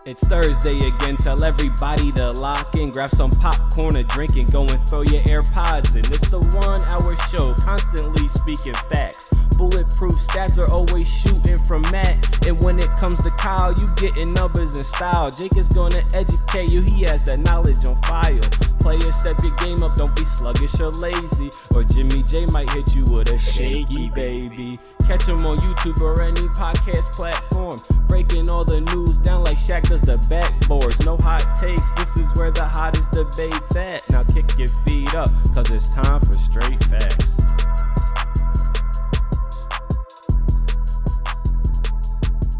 It's Thursday again, tell everybody to lock in, grab some popcorn, a drink, and go and throw your AirPods in. It's the 1 hour show, constantly speaking facts. Bulletproof stats are always shooting from Matt. And when it comes to Kyle, you getting numbers and style. Jake is gonna educate you, he has that knowledge on file. Players, step your game up, don't be sluggish or lazy. Or Jimmy J might hit you with a shaky baby. Catch him on YouTube or any podcast platform. Breaking all the news down like Shaq does the backboards. No hot takes, this is where the hottest debate's at. Now kick your feet up, cause it's time for straight facts.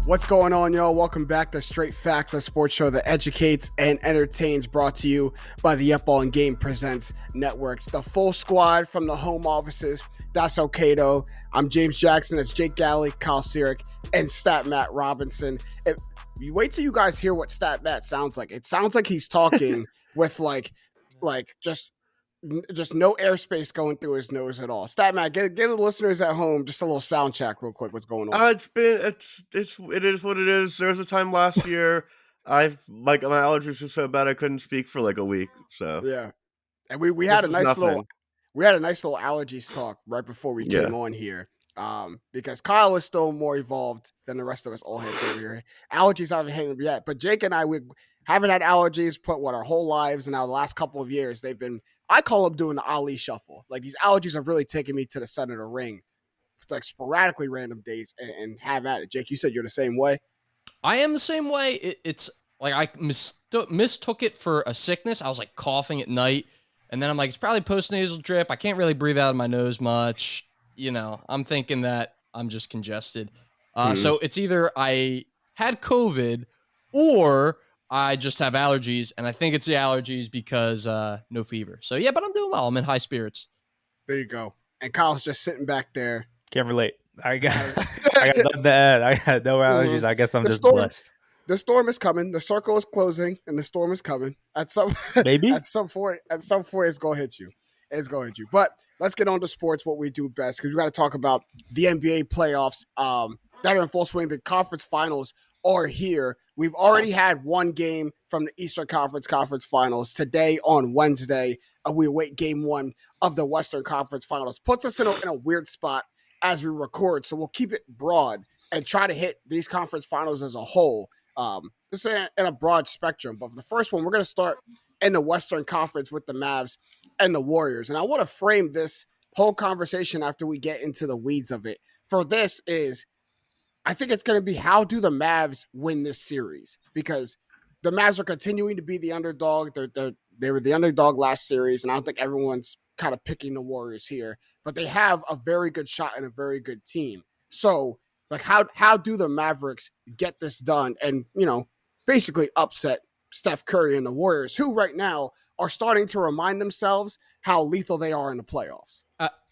What's going on, y'all? Welcome back to Straight Facts, a sports show that educates and entertains, brought to you by the Up On Game Presents Networks. The full squad from the home offices. That's okay, though. I'm James Jackson. That's Jake Galley, Kyle Sirik, and Stat Matt Robinson. If you wait till you guys hear what Stat Matt sounds like. It sounds like he's talking with like just no airspace going through his nose at all. Stat Matt, give the listeners at home just a little sound check real quick. What's going on? It is what it is. There was a time last year my allergies were so bad I couldn't speak for like a week. So yeah, and we had a nice little allergies talk right before we came on here. Because Kyle is still more evolved than the rest of us all heads over here. Allergies haven't hit him yet, but Jake and I, we haven't had allergies our whole lives, and now the last couple of years they've been, I call them doing the Ali shuffle. Like, these allergies have really taken me to the center of the ring, like sporadically random days, and have at it. Jake, you said you're the same way. I am the same way. It's like I mistook it for a sickness. I was like coughing at night, and then I'm like, it's probably post-nasal drip. I can't really breathe out of my nose much. You know, I'm thinking that I'm just congested. So it's either I had COVID or I just have allergies, and I think it's the allergies because no fever. So yeah, but I'm doing well. I'm in high spirits. There you go. And Kyle's just sitting back there. Can't relate. I got nothing to add. I got no allergies. I guess I'm just blessed. The storm is coming. The circle is closing, and the storm is coming. At some point, it's gonna hit you. It's going to hit you. But let's get on to sports, what we do best, because we got to talk about the NBA playoffs that are in full swing. The conference finals are here. We've already had one game from the Eastern Conference Finals today on Wednesday. We await game one of the Western Conference Finals. Puts us in a weird spot as we record, so we'll keep it broad and try to hit these conference finals as a whole. Just in a broad spectrum. But for the first one, we're going to start in the Western Conference with the Mavs and the Warriors. And I want to frame this whole conversation after we get into the weeds of it. For this is, I think it's going to be, how do the Mavs win this series? Because the Mavs are continuing to be the underdog. They were the underdog last series, and I don't think everyone's kind of picking the Warriors here. But they have a very good shot and a very good team. So, like, how do the Mavericks get this done and, you know, basically upset Steph Curry and the Warriors, who right now are starting to remind themselves how lethal they are in the playoffs?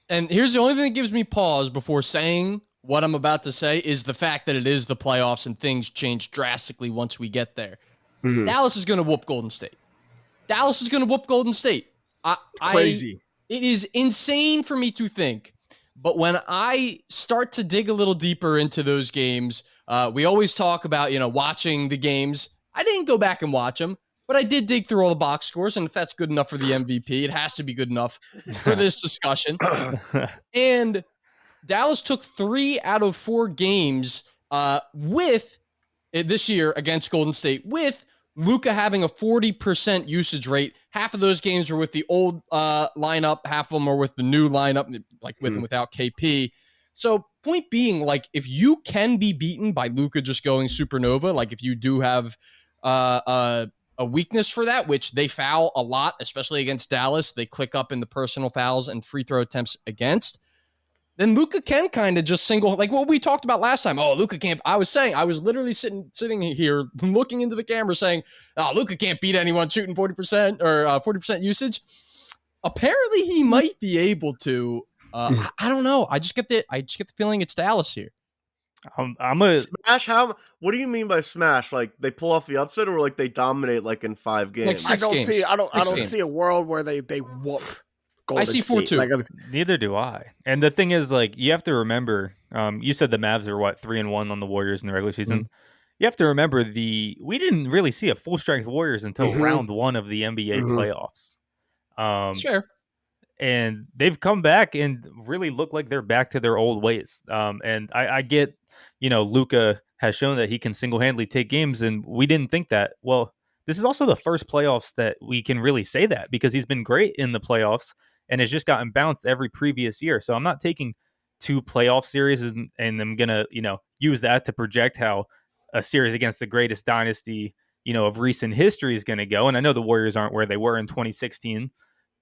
And here's the only thing that gives me pause before saying what I'm about to say is the fact that it is the playoffs and things change drastically once we get there. Mm-hmm. Dallas is going to whoop Golden State. Crazy. It is insane for me to think. But when I start to dig a little deeper into those games, we always talk about, watching the games. I didn't go back and watch them, but I did dig through all the box scores, and if that's good enough for the MVP, it has to be good enough for this discussion. And Dallas took 3 out of 4 games with this year against Golden State, with Luka having a 40% usage rate. Half of those games were with the old lineup, half of them are with the new lineup, like with and without KP. So point being, like, if you can be beaten by Luka just going supernova, like if you do have a weakness for that, which they foul a lot, especially against Dallas, they click up in the personal fouls and free throw attempts against, then Luka can kind of just like what we talked about last time. Oh, Luka can't. I was literally sitting here looking into the camera saying, oh, Luka can't beat anyone shooting 40% or 40% usage. Apparently he might be able to. I don't know. I just get the feeling it's Dallas here. I'm a smash. What do you mean by smash? Like they pull off the upset, or like they dominate like in 5 games? Like I don't see a world where they whoop Golden I see State. 4-2. Neither do I. And the thing is, like, you have to remember, you said the Mavs are 3-1 on the Warriors in the regular season. You have to remember we didn't really see a full strength Warriors until round 1 of the NBA playoffs. Sure. And they've come back and really look like they're back to their old ways. And I get, Luka has shown that he can single-handedly take games, and we didn't think that. Well, this is also the first playoffs that we can really say that, because he's been great in the playoffs and has just gotten bounced every previous year. So I'm not taking 2 playoff series and I'm going to, use that to project how a series against the greatest dynasty, of recent history is going to go. And I know the Warriors aren't where they were in 2016,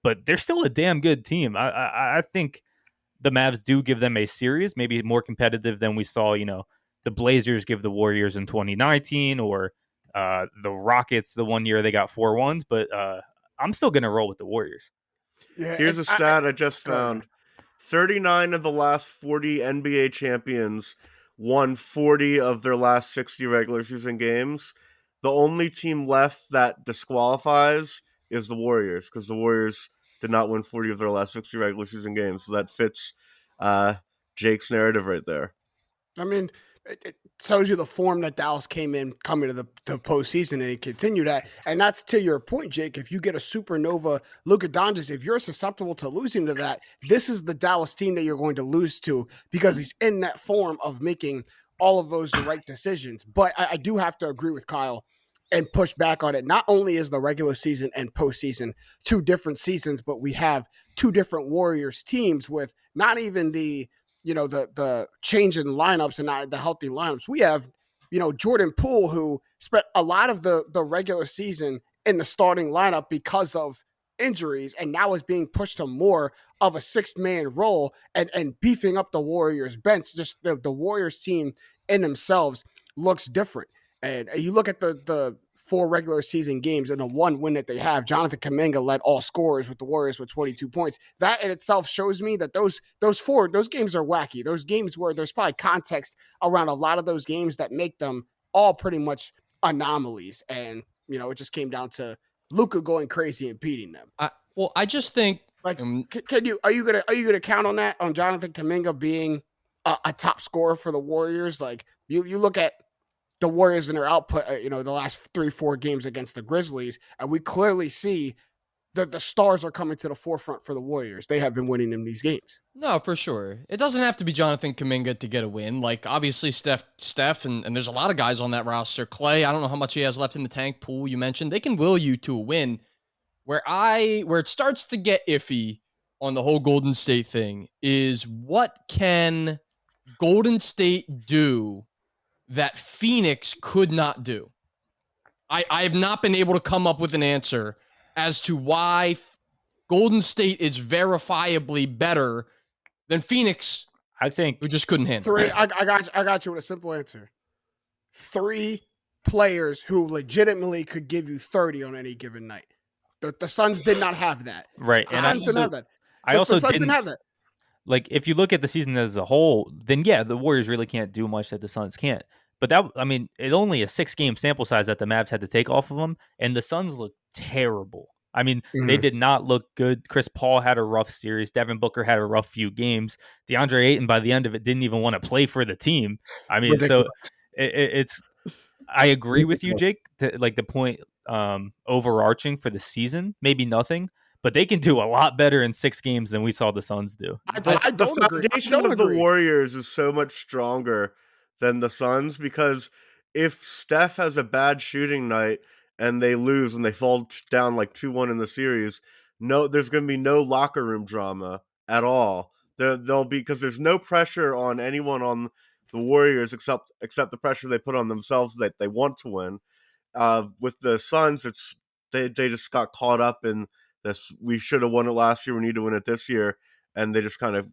but they're still a damn good team. I think the Mavs do give them a series, maybe more competitive than we saw, the Blazers give the Warriors in 2019, or the Rockets the one year they got 4-1s. But I'm still going to roll with the Warriors. Yeah, here's a stat I just found. 39 of the last 40 NBA champions won 40 of their last 60 regular season games. The only team left that disqualifies is the Warriors, because the Warriors did not win 40 of their last 60 regular season games. So that fits Jake's narrative right there. I mean, it shows you the form that Dallas coming to the postseason, and it continued that. And that's to your point, Jake. If you get a supernova Luka Doncic, if you're susceptible to losing to that, this is the Dallas team that you're going to lose to, because he's in that form of making all of those the right decisions. But I do have to agree with Kyle and push back on it. Not only is the regular season and postseason 2 different seasons, but we have 2 different Warriors teams with not even the change in lineups and not the healthy lineups. We have, Jordan Poole, who spent a lot of the regular season in the starting lineup because of injuries, and now is being pushed to more of a 6-man role and beefing up the Warriors bench. Just the Warriors team in themselves looks different. And you look at the 4 regular season games and the 1 win that they have, Jonathan Kuminga led all scorers with the Warriors with 22 points. That in itself shows me that those games are wacky. Those games where there's probably context around a lot of those games that make them all pretty much anomalies. And, it just came down to Luka going crazy and beating them. I just think, like, are you gonna count on that, on Jonathan Kuminga being a top scorer for the Warriors? Like, you look at the Warriors and their output, the last 3-4 games against the Grizzlies, and we clearly see that the stars are coming to the forefront for the Warriors. They have been winning in these games. No, for sure. It doesn't have to be Jonathan Kuminga to get a win. Like, obviously, Steph, and there's a lot of guys on that roster. Clay, I don't know how much he has left in the tank. Poole, you mentioned. They can will you to a win. Where it starts to get iffy on the whole Golden State thing is, what can Golden State do that Phoenix could not do? I have not been able to come up with an answer as to why Golden State is verifiably better than Phoenix. I think we just couldn't handle it. I got you with a simple answer. 3 players who legitimately could give you 30 on any given night. The Suns did not have that. Right. The Suns didn't have that. I also the Suns didn't have that. Like, if you look at the season as a whole, then yeah, the Warriors really can't do much that the Suns can't. But it's only a 6-game sample size that the Mavs had to take off of them, and the Suns looked terrible. They did not look good. Chris Paul had a rough series. Devin Booker had a rough few games. DeAndre Ayton, by the end of it, didn't even want to play for the team. So it's. I agree with you, Jake. Like, the point overarching for the season, maybe nothing. But they can do a lot better in 6 games than we saw the Suns do. The foundation of the Warriors is so much stronger than the Suns, because if Steph has a bad shooting night and they lose and they fall down like 2-1 in the series, there's going to be no locker room drama at all. There'll be, because there's no pressure on anyone on the Warriors except the pressure they put on themselves that they want to win. With the Suns, they just got caught up in this. We should have won it last year. We need to win it this year, and they just kind of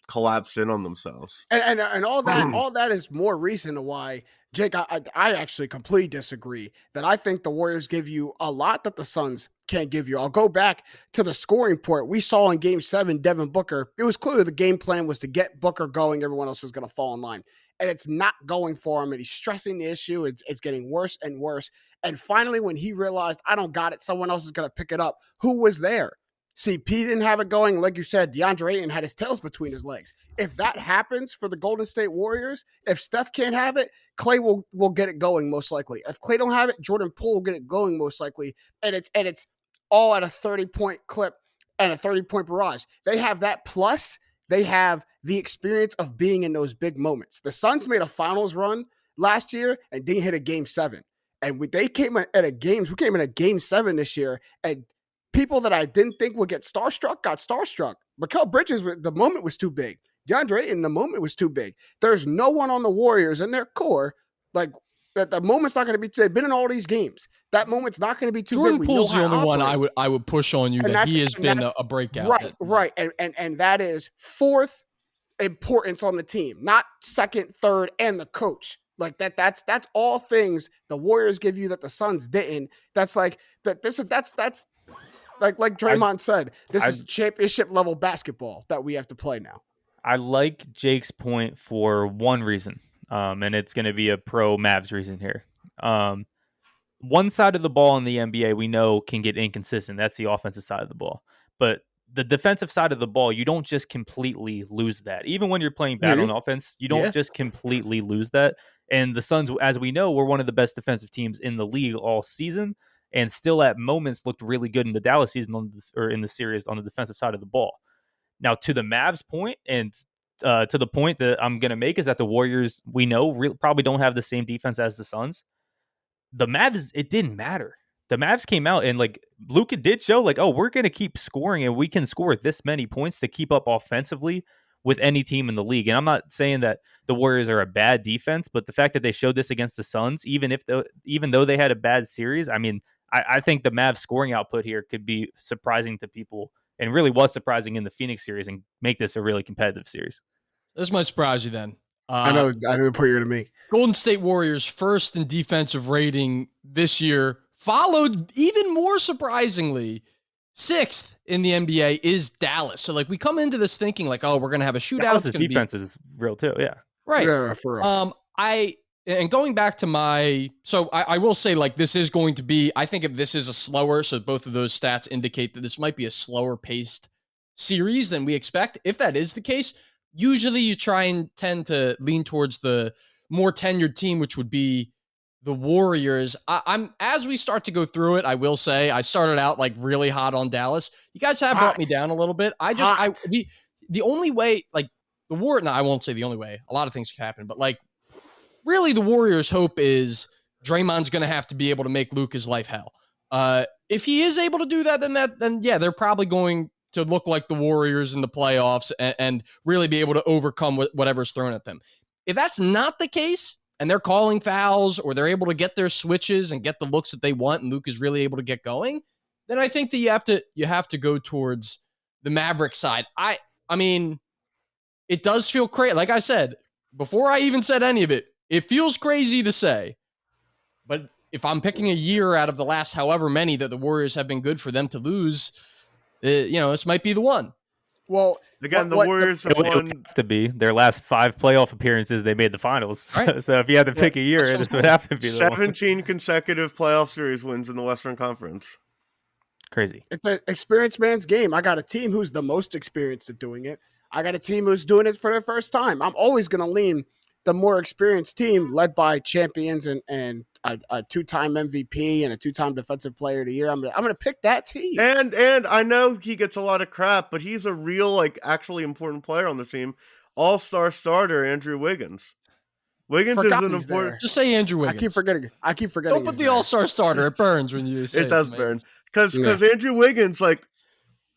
collapse in on themselves. And all that is more reason to why, Jake, I actually completely disagree. That I think the Warriors give you a lot that the Suns can't give you. I'll go back to the scoring part. We saw in Game 7, Devin Booker, it was clear the game plan was to get Booker going. Everyone else is going to fall in line. And it's not going for him, and he's stressing the issue. It's getting worse and worse. And finally, when he realized, I don't got it, someone else is going to pick it up, who was there? CP didn't have it going. Like you said, DeAndre Ayton had his tails between his legs. If that happens for the Golden State Warriors, if Steph can't have it, Klay will get it going most likely. If Klay don't have it, Jordan Poole will get it going most likely. And it's all at a 30-point clip and a 30-point barrage. They have that, plus they have the experience of being in those big moments. The Suns made a finals run last year and didn't hit a game 7. And they came at a games. We came in a game 7 this year, and people that I didn't think would get starstruck got starstruck. Mikal Bridges, the moment was too big. DeAndre Ayton, the moment was too big. There's no one on the Warriors in their core like that. The moment's not going to be. They've been in all these games. That moment's not going to be too Jordan big. Jordan Poole's the only one I would push on you that he has been a breakout. Right, and that is fourth importance on the team, not second, third, and the coach. Like that's all things the Warriors give you that the Suns didn't. That's like that. That's like Draymond said. This is championship level basketball that we have to play now. I like Jake's point for one reason, and it's going to be a pro Mavs reason here. One side of the ball in the NBA we know can get inconsistent. That's the offensive side of the ball, but the defensive side of the ball, you don't just completely lose that. Even when you're playing bad on offense, you don't just completely lose that. And the Suns, as we know, were one of the best defensive teams in the league all season, and still at moments looked really good in the Dallas season or in the series on the defensive side of the ball. Now, to the Mavs point, and to the point that I'm going to make, is that the Warriors, we know, probably don't have the same defense as the Suns. The Mavs, it didn't matter. The Mavs came out and like Luka did show like, oh, we're going to keep scoring and we can score this many points to keep up offensively with any team in the league. And I'm not saying that the Warriors are a bad defense, but the fact that they showed this against the Suns, even though they had a bad series, I mean, I think the Mavs scoring output here could be surprising to people, and really was surprising in the Phoenix series, and make this a really competitive series. This might surprise you then. I know put you to me. Golden State Warriors first in defensive rating this year, followed even more surprisingly, 6th in the NBA is Dallas. So like we come into this thinking like, oh, we're going to have a shootout. Dallas' defense is real too. Yeah. Right. Yeah, for real. And going back to I will say like this is going to be, I think if this is a slower, so both of those stats indicate that this might be a slower paced series than we expect. If that is the case, usually you try and tend to lean towards the more tenured team, which would be the Warriors. I'm as we start to go through it, I will say I started out like really hot on Dallas. You guys have brought me down a little bit. The only way, like the Warriors, no, I won't say the only way. A lot of things could happen, but like really the Warriors' hope is Draymond's going to have to be able to make Luka's life hell. If he is able to do that, then yeah, they're probably going to look like the Warriors in the playoffs and really be able to overcome whatever's thrown at them. If that's not the case, and they're calling fouls, or they're able to get their switches and get the looks that they want, and Luke is really able to get going, then I think that you have to go towards the Maverick side. I mean, it does feel crazy. Like I said, before I even said any of it, it feels crazy to say. But if I'm picking a year out of the last however many that the Warriors have been good for them to lose, this might be the one. Well, again, the Warriors have won. Have to be their last 5 playoff appearances. They made the finals. Right. So if you had to pick a year, this would have to be the 17 consecutive playoff series wins in the Western Conference. Crazy. It's an experienced man's game. I got a team who's the most experienced at doing it. I got a team who's doing it for the first time. I'm always going to lean the more experienced team led by champions and a 2-time MVP and a 2-time defensive player of the year. I'm going to pick that team. And I know he gets a lot of crap, but he's a real, like, actually important player on the team. All-star starter, Andrew Wiggins. Wiggins is an important... There. Just say Andrew Wiggins. I keep forgetting. Don't put the all-star starter. It burns when you say it. It does burn. Because Andrew Wiggins, like,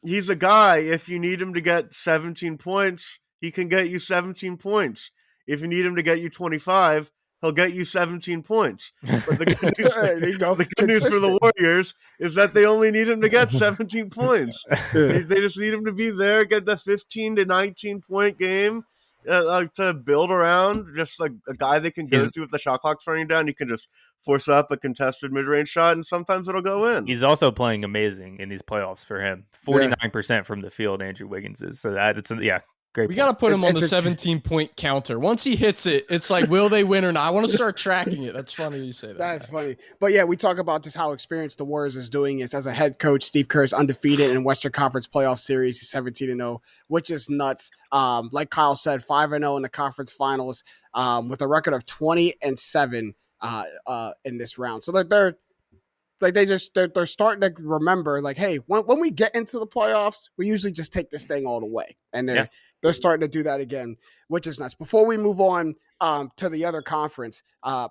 he's a guy, if you need him to get 17 points, he can get you 17 points. If you need him to get you 25, he'll get you 17 points. But the good news for the Warriors is that they only need him to get 17 points. They just need him to be there, get the 15 to 19 point game to build around. Just like a guy they can go to if the shot clock's running down. You can just force up a contested mid-range shot, and sometimes it'll go in. He's also playing amazing in these playoffs for him. 49% from the field, Andrew Wiggins is. So We got to put him on the 17-point counter. Once he hits it, it's like, will they win or not? I want to start tracking it. That's funny you say that. That's funny. But yeah, we talk about just how experienced the Warriors is doing is as a head coach. Steve Kerr's undefeated in Western Conference playoff series. He's 17-0, which is nuts. Like Kyle said, 5-0 in the conference finals with a record of 20-7 in this round. So they're starting to remember, like, hey, when we get into the playoffs, we usually just take this thing all the way. And they're starting to do that again, which is nuts. Before we move on to the other conference, I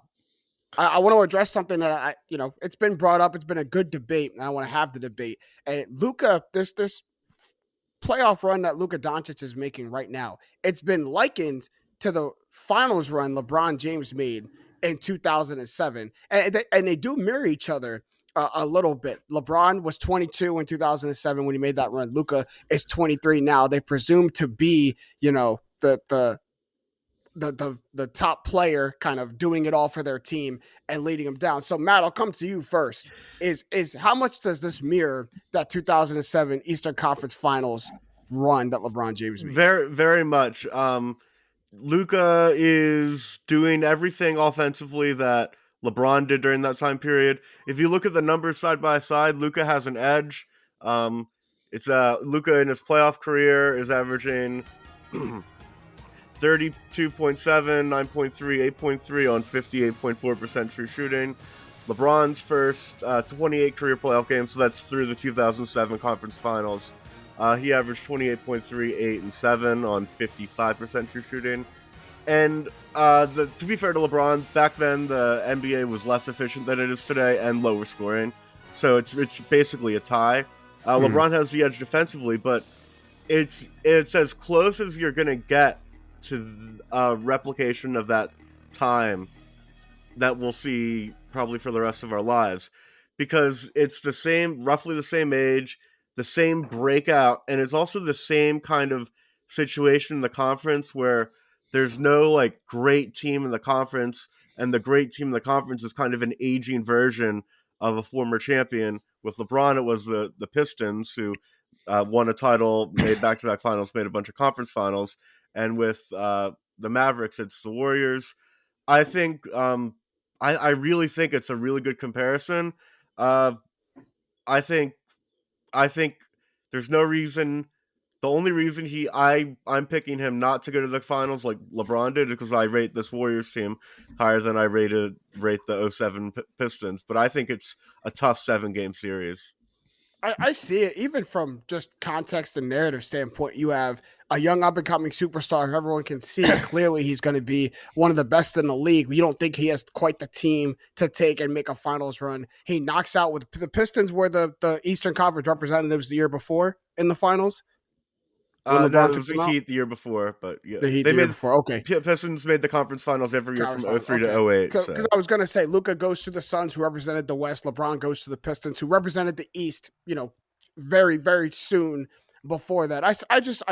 want to address something that it's been brought up. It's been a good debate, and I want to have the debate. And Luka, this playoff run that Luka Doncic is making right now, it's been likened to the finals run LeBron James made in 2007, and they do mirror each other a little bit. LeBron was 22 in 2007 when he made that run. Luka is 23 now. They presume to be, the top player kind of doing it all for their team and leading them down. So Matt, I'll come to you first. Is how much does this mirror that 2007 Eastern Conference Finals run that LeBron James made? Very, very much. Luka is doing everything offensively that LeBron did during that time period. If you look at the numbers side by side, Luka has an edge. It's Luka in his playoff career is averaging 32.7, 9.3, 8.3 on 58.4% true shooting. LeBron's first 28 career playoff games, so that's through the 2007 conference finals. He averaged 28.3, 8, and 7 on 55% true shooting. And to be fair to LeBron, back then the NBA was less efficient than it is today and lower scoring. So it's basically a tie. LeBron has the edge defensively, but it's as close as you're going to get to a replication of that time that we'll see probably for the rest of our lives. Because it's roughly the same age, the same breakout, and it's also the same kind of situation in the conference where there's no like great team in the conference, and the great team in the conference is kind of an aging version of a former champion. With LeBron, it was the Pistons, who won a title, made back-to-back finals, made a bunch of conference finals, and with the Mavericks, it's the Warriors. I think I really think it's a really good comparison. I think there's no reason. The only reason I'm picking him not to go to the finals like LeBron did is because I rate this Warriors team higher than I rate the 07 Pistons. But I think it's a tough 7-game series. I see it even from just context and narrative standpoint. You have a young up-and-coming superstar who everyone can see clearly he's going to be one of the best in the league. You don't think he has quite the team to take and make a finals run. He knocks out with the Pistons were the Eastern Conference representatives the year before in the finals. No, it was the Heat the year before, but yeah. The Heat the year before, okay. Pistons made the conference finals every year from 03 to 08. Because I was going to say, Luka goes to the Suns, who represented the West. LeBron goes to the Pistons, who represented the East, very, very soon before that. I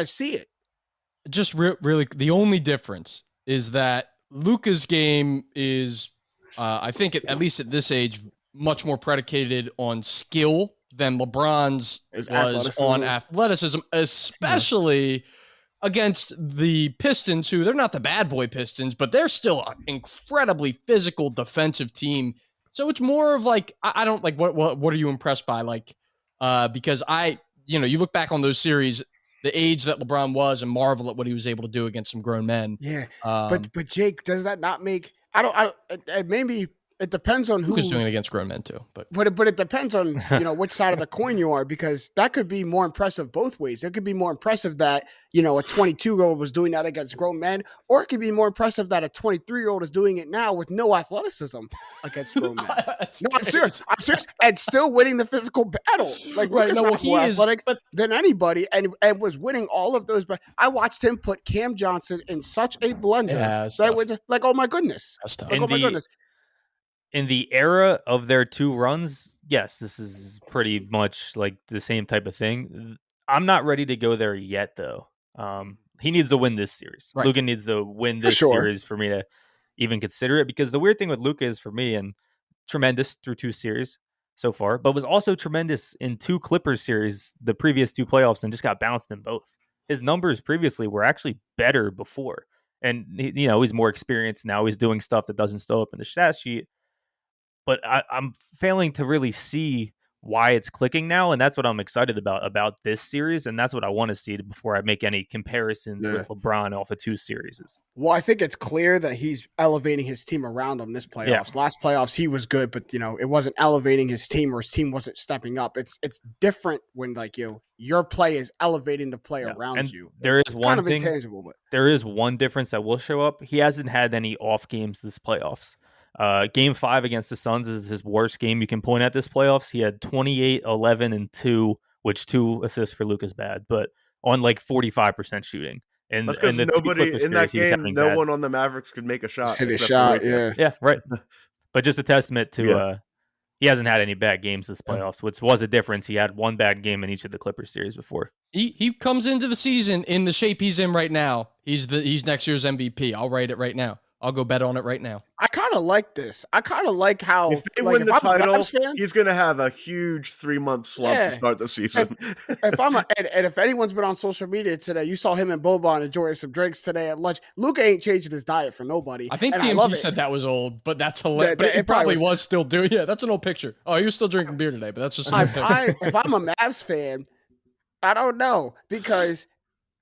see it. Just really, the only difference is that Luka's game is, I think, at least at this age, much more predicated on skill than LeBron's was on athleticism, especially against the Pistons, who they're not the bad boy Pistons, but they're still an incredibly physical defensive team. So it's more of like, I don't like, what are you impressed by? Like, because you look back on those series, the age that LeBron was and marvel at what he was able to do against some grown men. Yeah. But Jake, does that not make, maybe it depends on who's doing it against grown men too, but it depends on which side of the coin you are, because that could be more impressive both ways. It could be more impressive that a 22-year-old was doing that against grown men, or it could be more impressive that a 23-year-old is doing it now with no athleticism against grown men. No, I'm serious, and still winning the physical battle. Like, right? No, well, he is athletic than anybody, and was winning all of those. But I watched him put Cam Johnson in such a blunder that was like, oh my goodness, goodness. In the era of their 2 runs, yes, this is pretty much like the same type of thing. I'm not ready to go there yet, though. He needs to win this series. Right. Luka needs to win this series for me to even consider it, because the weird thing with Luka is, for me, and tremendous through 2 series so far, but was also tremendous in 2 Clippers series, the previous 2 playoffs, and just got bounced in both. his numbers previously were actually better before. And, he's more experienced now. He's doing stuff that doesn't show up in the stat sheet. But I'm failing to really see why it's clicking now, and that's what I'm excited about this series, and that's what I want to see before I make any comparisons with LeBron off of 2 series. Well, I think it's clear that he's elevating his team around him this playoffs. Yeah. Last playoffs, he was good, but it wasn't elevating his team, or his team wasn't stepping up. It's different when your play is elevating the play around and you. There it's is one kind of thing, intangible, but there is one difference that will show up. He hasn't had any off games this playoffs. Game 5 against the Suns is his worst game you can point at this playoffs. He had 28, 11, and 2, which 2 assists for Luka's bad, but on 45% shooting. And that's because nobody in that game, no one on the Mavericks could make a shot. Hit a shot, yeah, right. But just a testament to he hasn't had any bad games this playoffs, which was a difference. He had one bad game in each of the Clippers series before. He comes into the season in the shape he's in right now. He's next year's MVP. I'll write it right now. I'll go bet on it right now. I kind of like this. I kind of like how if they win the title, he's going to have a huge 3-month slump to start the season. If anyone's been on social media today, you saw him and Boban enjoying some drinks today at lunch. Luka ain't changing his diet for nobody. I think TMZ said that was old, but that's hilarious. But it probably was still doing. Yeah, that's an old picture. Oh, he was still drinking beer today, but that's just. If I'm a Mavs fan, I don't know, because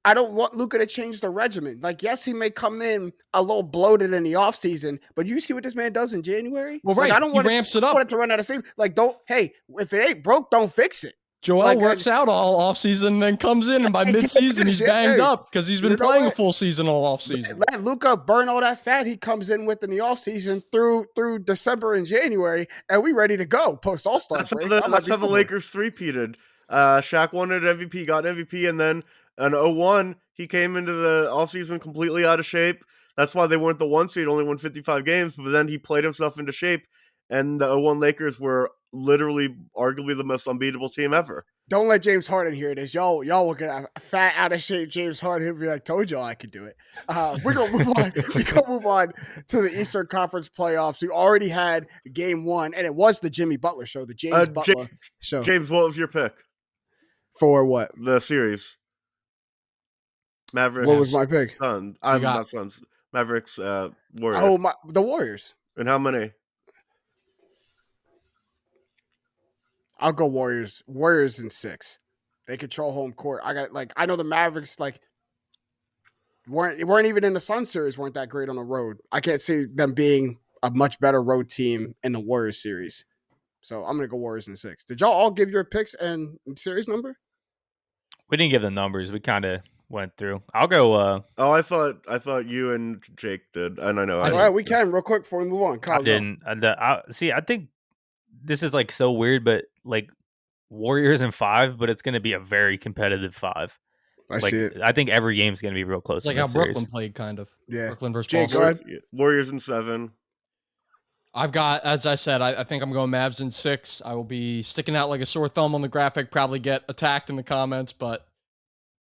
I don't want Luka to change the regimen. Yes, he may come in a little bloated in the offseason, but you see what this man does in January? Well, right. I don't want ramps it up. I want it to run out of steam. If it ain't broke, don't fix it. Joel works out all offseason and then comes in, and by midseason, he's banged up because he's been playing a full season all offseason. Let Luka burn all that fat he comes in with in the offseason through December and January, and we ready to go post All-Star break. That's how the Lakers three-peated. Shaq wanted MVP, got MVP, and then in 2001, he came into the offseason completely out of shape. That's why they weren't the 1 seed, only won 55 games, but then he played himself into shape, and the 2001 Lakers were literally arguably the most unbeatable team ever. Don't let James Harden hear this. Y'all will get a fat, out of shape James Harden. He'll be like, told y'all I could do it. We're going to move on. We're going to move on to the Eastern Conference playoffs. We already had game 1, and it was the Jimmy Butler show, the James Butler show. James, what was your pick? For what? The series. Mavericks. What was my pick? Suns. I'm not Suns. Mavericks, Warriors. Oh, the Warriors. And how many? I'll go Warriors. Warriors in 6. They control home court. I know the Mavericks weren't even in the Sun series, weren't that great on the road. I can't see them being a much better road team in the Warriors series. So I'm gonna go Warriors in 6. Did y'all all give your picks and series number? We didn't give the numbers. We kind of went through. I'll go. I thought you and Jake did, and I know. All right, we can real quick before we move on. Kyle, I didn't. I think this is so weird, but Warriors in 5, but it's going to be a very competitive 5. I see it. I think every game is going to be real close. Like how Brooklyn played, kind of. Yeah. Brooklyn versus Jake, Boston. Warriors in 7. I've got, as I said, I think I'm going Mavs in 6. I will be sticking out like a sore thumb on the graphic, probably get attacked in the comments, but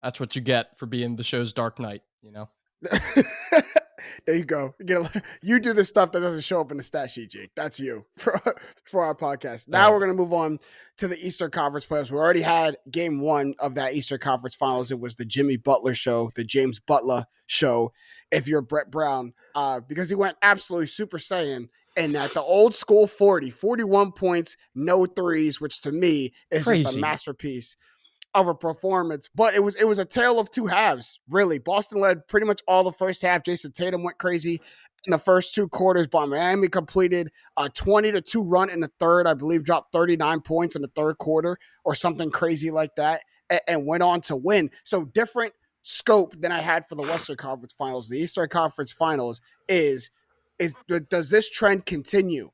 that's what you get for being the show's Dark Knight, There you go. You do the stuff that doesn't show up in the stat sheet, Jake. That's you for our podcast. Now we're going to move on to the Eastern Conference playoffs. We already had game 1 of that Eastern Conference Finals. It was the Jimmy Butler show, the James Butler show, if you're Brett Brown, because he went absolutely Super Saiyan. And at the old school 41 points, no threes, which to me is just a masterpiece of a performance. But it was a tale of 2 halves, really. Boston led pretty much all the first half. Jason Tatum went crazy in the first 2 quarters, but Miami completed a 20-2 run in the third. I believe dropped 39 points in the third quarter or something crazy like that, and went on to win. So different scope than I had for the Western Conference Finals. The Eastern Conference Finals does this trend continue?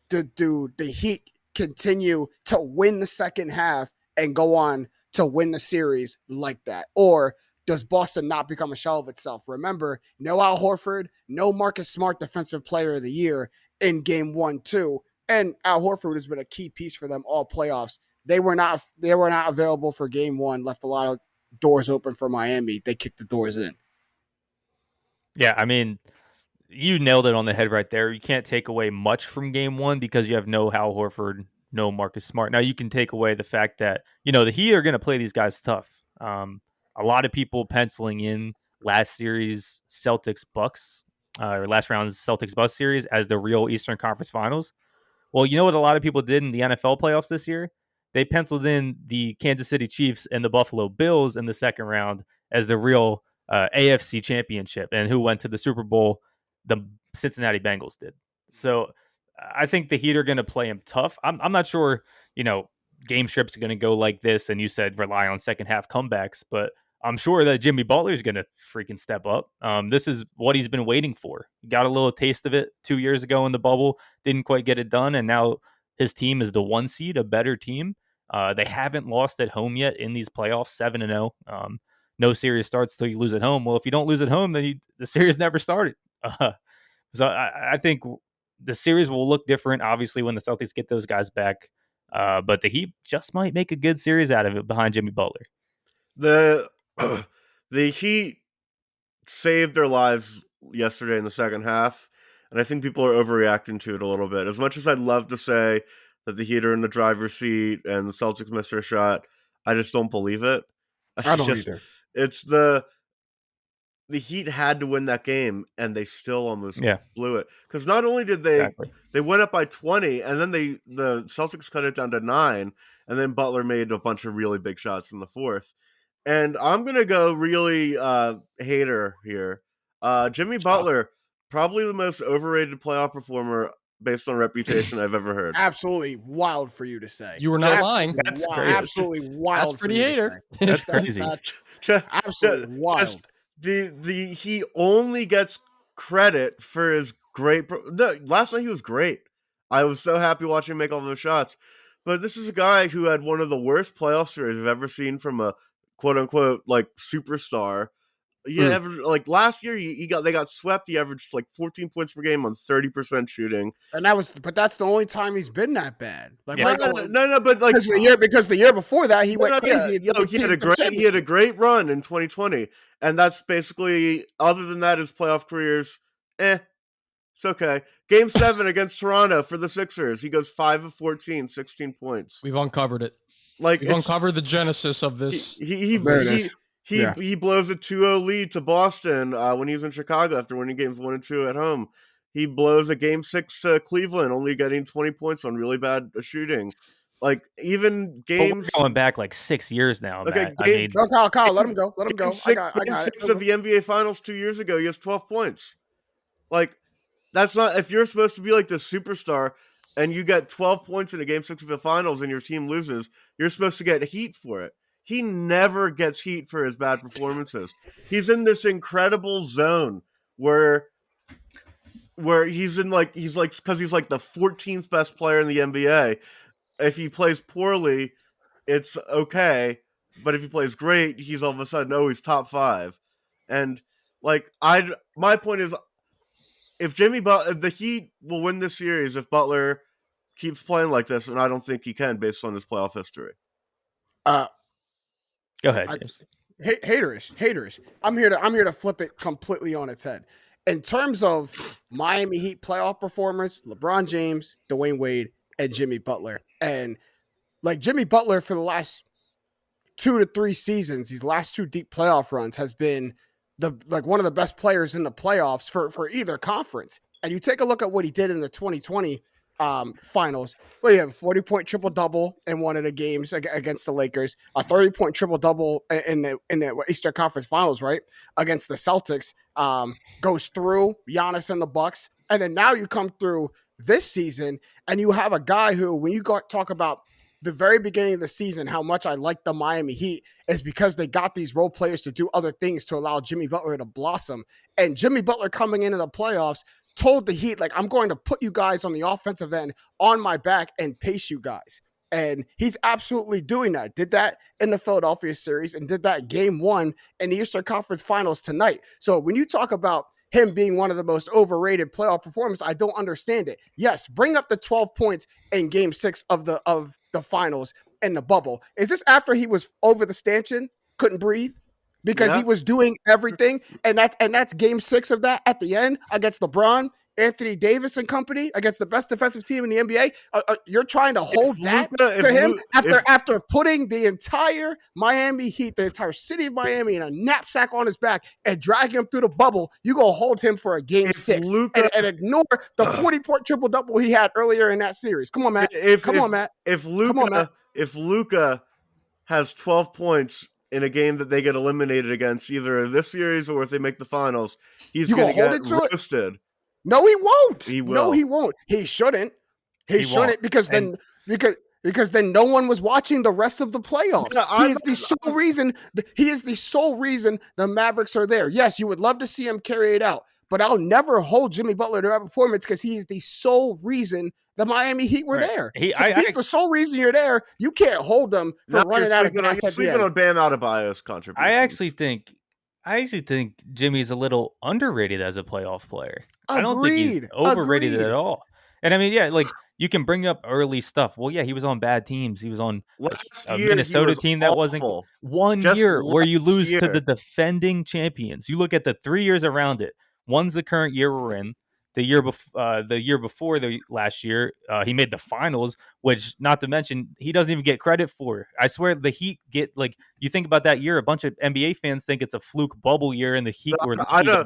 Do the Heat continue to win the second half and go on to win the series like that? Or does Boston not become a shell of itself? Remember, no Al Horford, no Marcus Smart Defensive Player of the Year in game 1, 2. And Al Horford has been a key piece for them all playoffs. They were not available for game 1, left a lot of doors open for Miami. They kicked the doors in. Yeah, I mean, you nailed it on the head right there. You can't take away much from game 1 because you have no Al Horford, no Marcus Smart. Now you can take away the fact that, the Heat are going to play these guys tough. a lot of people penciling in last series Celtics Bucks or last round's Celtics Bucks series as the real Eastern Conference Finals. Well, you know what a lot of people did in the NFL playoffs this year? They penciled in the Kansas City Chiefs and the Buffalo Bills in the second round as the real AFC championship, and who went to the Super Bowl? The Cincinnati Bengals did. So I think the Heat are going to play him tough. I'm not sure, game strips are going to go like this, and you said rely on second half comebacks, but I'm sure that Jimmy Butler is going to freaking step up. This is what he's been waiting for. He got a little taste of it 2 years ago in the bubble, didn't quite get it done, and now his team is the 1 seed, a better team. They haven't lost at home yet in these playoffs, 7-0. No series starts till you lose at home. Well, if you don't lose at home, then the series never started. So I think the series will look different, obviously, when the Celtics get those guys back. But the Heat just might make a good series out of it behind Jimmy Butler. The Heat saved their lives yesterday in the second half, and I think people are overreacting to it a little bit. As much as I'd love to say that the Heat are in the driver's seat and the Celtics missed their shot, I just don't believe it. I don't either. It's the Heat had to win that game, and they still almost blew it. Because not only did they went up by 20, and then the Celtics cut it down to 9, and then Butler made a bunch of really big shots in the fourth. And I'm going to go really hater here. Jimmy Butler, probably the most overrated playoff performer based on reputation I've ever heard. Absolutely wild for you to say. You were not lying. That's crazy. Absolutely wild. That's pretty hater. That's crazy. Absolutely wild. He only gets credit for his great. Last night he was great. I was so happy watching him make all those shots. But this is a guy who had one of the worst playoff series I've ever seen from a quote unquote like superstar. Last year they got swept. He averaged like 14 points per game on 30% shooting, and that's the only time he's been that bad. Like, but like because the year before that he went crazy. He had a great run in 2020, and that's basically, other than that, his playoff career's it's okay. Game 7 against Toronto for the Sixers, he goes 5 of 14, 16 points. We've uncovered it. Like, we've uncovered the genesis of this. He blows a 2-0 lead to Boston when he was in Chicago after winning games 1 and 2 at home. He blows a game 6 to Cleveland, only getting 20 points on really bad shooting. Like, even games going back like 6 years now. Okay, Kyle, let him go. Let him go. Game 6 of the NBA Finals 2 years ago, he has 12 points. Like, that's not, if you're supposed to be like the superstar and you get 12 points in a game 6 of the Finals and your team loses, you're supposed to get heat for it. He never gets heat for his bad performances. He's in this incredible zone where he's like because he's like the 14th best player in the NBA. If he plays poorly, it's okay, but if he plays great, he's all of a sudden he's top 5. And like my point is, if the Heat will win this series if Butler keeps playing like this, and I don't think he can based on his playoff history. Go ahead. Haterish. I'm here to flip it completely on its head. In terms of Miami Heat playoff performers, LeBron James, Dwayne Wade, and Jimmy Butler. And like Jimmy Butler for the last 2 to 3 seasons, these last 2 deep playoff runs has been one of the best players in the playoffs for either conference. And you take a look at what he did in the 2020 finals. Well, you have a 40-point triple-double in one of the games against the Lakers, a 30-point triple-double in the Eastern Conference Finals, right, against the Celtics, goes through Giannis and the Bucks, and then now you come through this season, and you have a guy who, when you talk about the very beginning of the season, how much I like the Miami Heat is because they got these role players to do other things to allow Jimmy Butler to blossom, and Jimmy Butler coming into the playoffs told the Heat, like, I'm going to put you guys on the offensive end on my back and pace you guys. And he's absolutely doing that. Did that in the Philadelphia series and did that game 1 in the Eastern Conference Finals tonight. So when you talk about him being one of the most overrated playoff performers, I don't understand it. Yes, bring up the 12 points in game 6 of the finals in the bubble. Is this after he was over the stanchion, couldn't breathe? Because he was doing everything, and that's game 6 of that at the end against LeBron. Anthony Davis and company against the best defensive team in the NBA. You're trying to hold that to him after putting the entire Miami Heat, the entire city of Miami, in a knapsack on his back and dragging him through the bubble. You gonna hold him for a game 6 and ignore the 40-point triple-double he had earlier in that series. Come on, Matt. Matt. If Luka has 12 points in a game that they get eliminated against, either this series or if they make the finals, he's going to get roasted. No, he won't. He will. No, he won't. He shouldn't. He shouldn't because then no one was watching the rest of the playoffs. He is the sole reason the Mavericks are there. Yes, you would love to see him carry it out, but I'll never hold Jimmy Butler to that performance because he is the sole reason the Miami Heat were there. He's the sole reason you're there. You can't hold them for running out of gas. You're sleeping on Bam Adebayo's contribution. I actually think Jimmy's a little underrated as a playoff player. Agreed. I don't think he's overrated at all. And I mean, yeah, like you can bring up early stuff. Well, yeah, he was on bad teams. He was on a Minnesota team that wasn't one year where you lose to the defending champions. You look at the 3 years around it. One's the current year we're in. The year before the last year, he made the finals, which, not to mention, he doesn't even get credit for. I swear, the Heat get you think about that year. A bunch of NBA fans think it's a fluke bubble year, and the Heat were in the finals.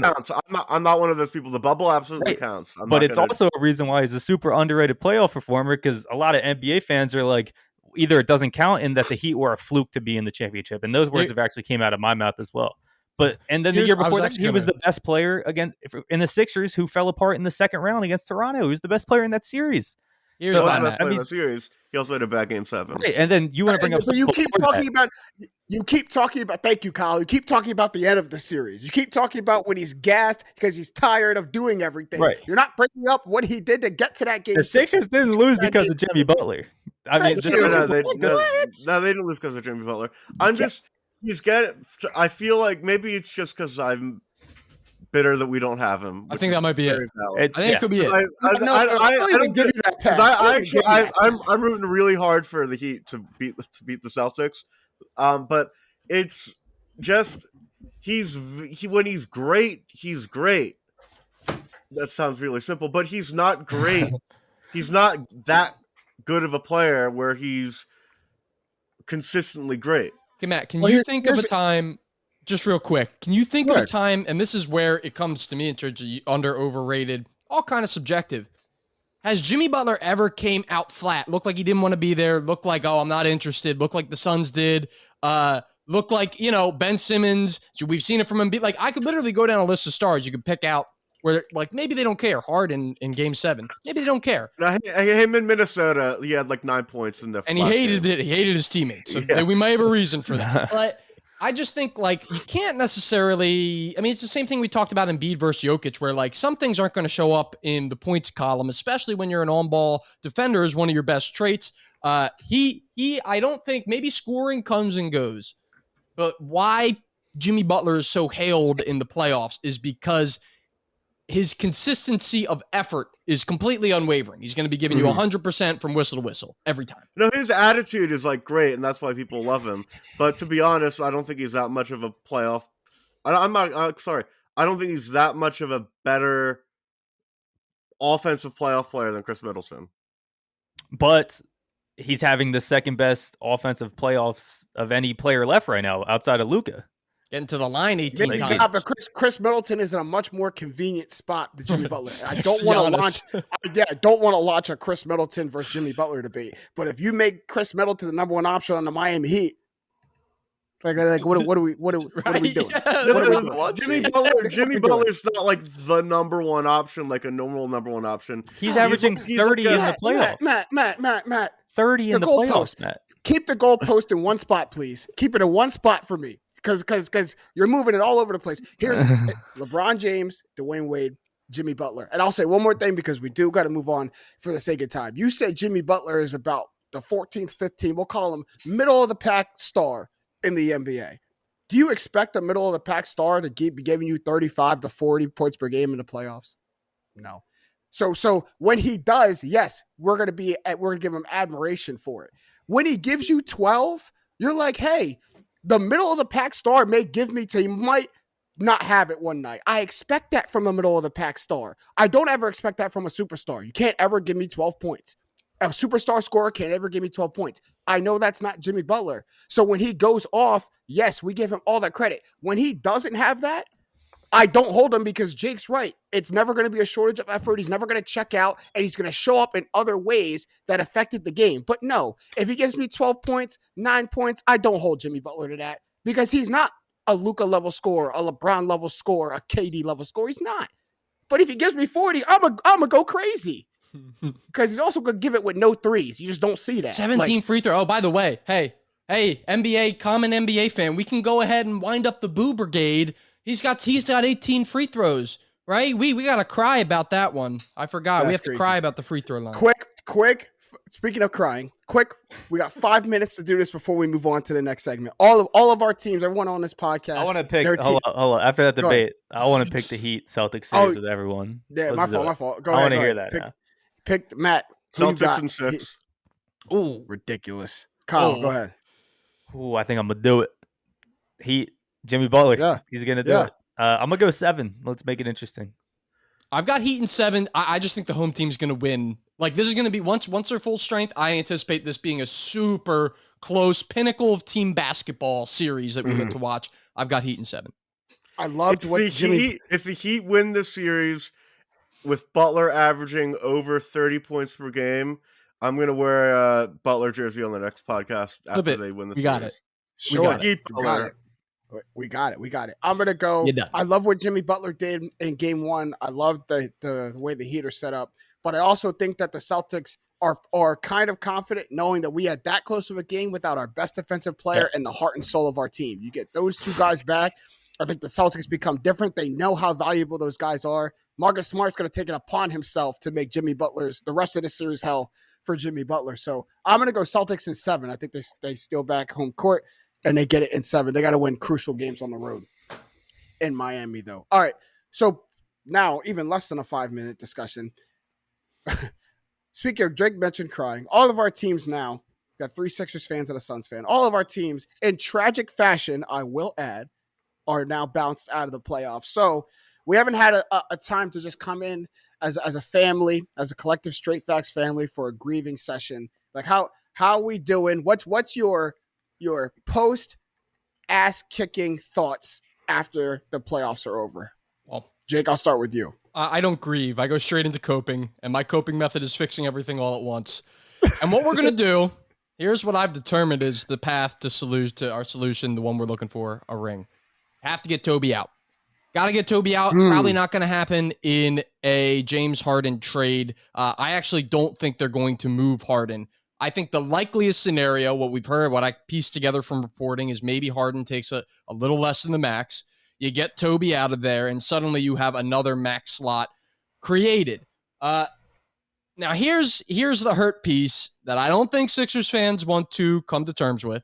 Counts. I'm not one of those people. The bubble absolutely counts. But it's also a reason why he's a super underrated playoff performer because a lot of NBA fans are like, either it doesn't count in that the Heat were a fluke to be in the championship, and those words have actually came out of my mouth as well. But and then the year before that, he was the best player in the Sixers, who fell apart in the second round against Toronto. He was the best player in that series. He was the best player in that series. He also had a bad game 7. Right, and then you want to bring up. So you keep talking about. Thank you, Kyle. You keep talking about the end of the series. You keep talking about when he's gassed because he's tired of doing everything. Right. You're not bringing up what he did to get to that game. The Sixers didn't lose because of Jimmy Butler. I mean, they didn't lose because of Jimmy Butler. I feel like maybe it's just because I'm bitter that we don't have him. I think that might be it. I think it could be it. I don't give you that pass. I'm rooting really hard for the Heat to beat the Celtics, but it's just when he's great, he's great. That sounds really simple, but he's not great. He's not that good of a player where he's consistently great. Okay, Matt, can you think of a time, just real quick, can you think of a time, and this is where it comes to me in terms of under, overrated, all kind of subjective. Has Jimmy Butler ever came out flat, looked like he didn't want to be there, looked like, oh, I'm not interested, looked like the Suns did, looked like, Ben Simmons, we've seen it from him. Like, I could literally go down a list of stars you could pick out where, like, maybe they don't care hard in Game 7. Maybe they don't care. Now, him in Minnesota, he had like 9 points in the and he hated it. He hated his teammates. So we might have a reason for that. But I just think, like, you can't necessarily – I mean, it's the same thing we talked about in Embiid versus Jokic, where, like, some things aren't going to show up in the points column, especially when you're an on-ball defender is one of your best traits. I don't think – maybe scoring comes and goes. But why Jimmy Butler is so hailed in the playoffs is because – his consistency of effort is completely unwavering. He's going to be giving you 100% from whistle to whistle every time. No, his attitude is like great, and that's why people love him. But to be honest, I don't think he's that much of a playoff. I don't think he's that much of a better offensive playoff player than Chris Middleton. But he's having the second best offensive playoffs of any player left right now outside of Luka. Getting to the line 18 times. But Chris Middleton is in a much more convenient spot than Jimmy Butler. I don't want to launch. I don't want to launch a Chris Middleton versus Jimmy Butler debate. But if you make Chris Middleton the number one option on the Miami Heat, what are we doing? Yeah, Jimmy Butler's not like the number one option, like a normal number one option. He's averaging 30 in the playoffs. Matt. 30 in the playoffs, Matt. Keep the goalpost in one spot, please. Keep it in one spot for me. Because you're moving it all over the place. Here's LeBron James, Dwayne Wade, Jimmy Butler. And I'll say one more thing because we do got to move on for the sake of time. You said Jimmy Butler is about the 14th, 15th, we'll call him middle of the pack star in the NBA. Do you expect a middle of the pack star to be giving you 35 to 40 points per game in the playoffs? No. So when he does, yes, we're going to give him admiration for it. When he gives you 12, you're like, hey, the middle of the pack star may give me to, he might not have it one night. I expect that from a middle of the pack star. I don't ever expect that from a superstar. You can't ever give me 12 points. A superstar scorer can't ever give me 12 points. I know that's not Jimmy Butler. So when he goes off, yes, we give him all that credit. When he doesn't have that, I don't hold him because Jake's right. It's never going to be a shortage of effort. He's never going to check out, and he's going to show up in other ways that affected the game. But no, if he gives me 12 points, 9 points, I don't hold Jimmy Butler to that because he's not a Luka level scorer, a LeBron level scorer, a KD level scorer. He's not. But if he gives me 40, I'm gonna go crazy because he's also gonna give it with no threes. You just don't see that. 17 free throw. Oh, by the way, hey, NBA, common NBA fan, we can go ahead and wind up the Boo Brigade. He's got 18 free throws, right? We got to cry about that one. I forgot. That's we have crazy. to cry about the free throw line. Quick. Speaking of crying, we got 5 minutes to do this before we move on to the next segment. All of our teams, everyone on this podcast. I want to pick. Hold on. After that debate, I want to pick the Heat Celtics series with everyone. Yeah, my fault. Go ahead. I want to hear that. Pick Matt. Celtics in 6. Ooh, ridiculous. Kyle, go ahead. Ooh, I think I'm gonna do it. Heat. Jimmy Butler. Yeah, he's gonna do it. I'm gonna go 7. Let's make it interesting. I've got Heat in 7. I just think the home team's gonna win. Like, this is going to be, once they're full strength, I anticipate this being a super close pinnacle of team basketball series that we get to watch. I've got Heat in 7. I loved if the Heat win the series with Butler averaging over 30 points per game, I'm going to wear a Butler jersey on the next podcast after they win the series. Got it. Sure. We got it. I'm going to go. I love what Jimmy Butler did in game 1. I love the way the Heat are set up. But I also think that the Celtics are kind of confident knowing that we had that close of a game without our best defensive player and the heart and soul of our team. You get those two guys back, I think the Celtics become different. They know how valuable those guys are. Marcus Smart's going to take it upon himself to make Jimmy Butler's the rest of the series hell for Jimmy Butler. So I'm going to go Celtics in 7. I think they steal back home court and they get it in 7. They got to win crucial games on the road in Miami, though. All right, so now even less than a 5-minute discussion. Speaking of, Drake mentioned crying. All of our teams now, got 3 Sixers fans and a Suns fan. All of our teams, in tragic fashion, I will add, are now bounced out of the playoffs. So we haven't had a time to just come in as a family, as a collective Straight Facts family for a grieving session. Like how are we doing? What's your post ass kicking thoughts after the playoffs are over? Well, Jake, I'll start with you. I don't grieve. I go straight into coping, and my coping method is fixing everything all at once. And what we're going to do, here's what I've determined is the path to our solution, the one we're looking for, a ring. Have to get Toby out. Got to get Toby out. Probably not going to happen in a James Harden trade. I actually don't think they're going to move Harden. I think the likeliest scenario, what we've heard, what I pieced together from reporting, is maybe Harden takes a little less than the max. You get Toby out of there, and suddenly you have another max slot created. Now, here's the hurt piece that I don't think Sixers fans want to come to terms with.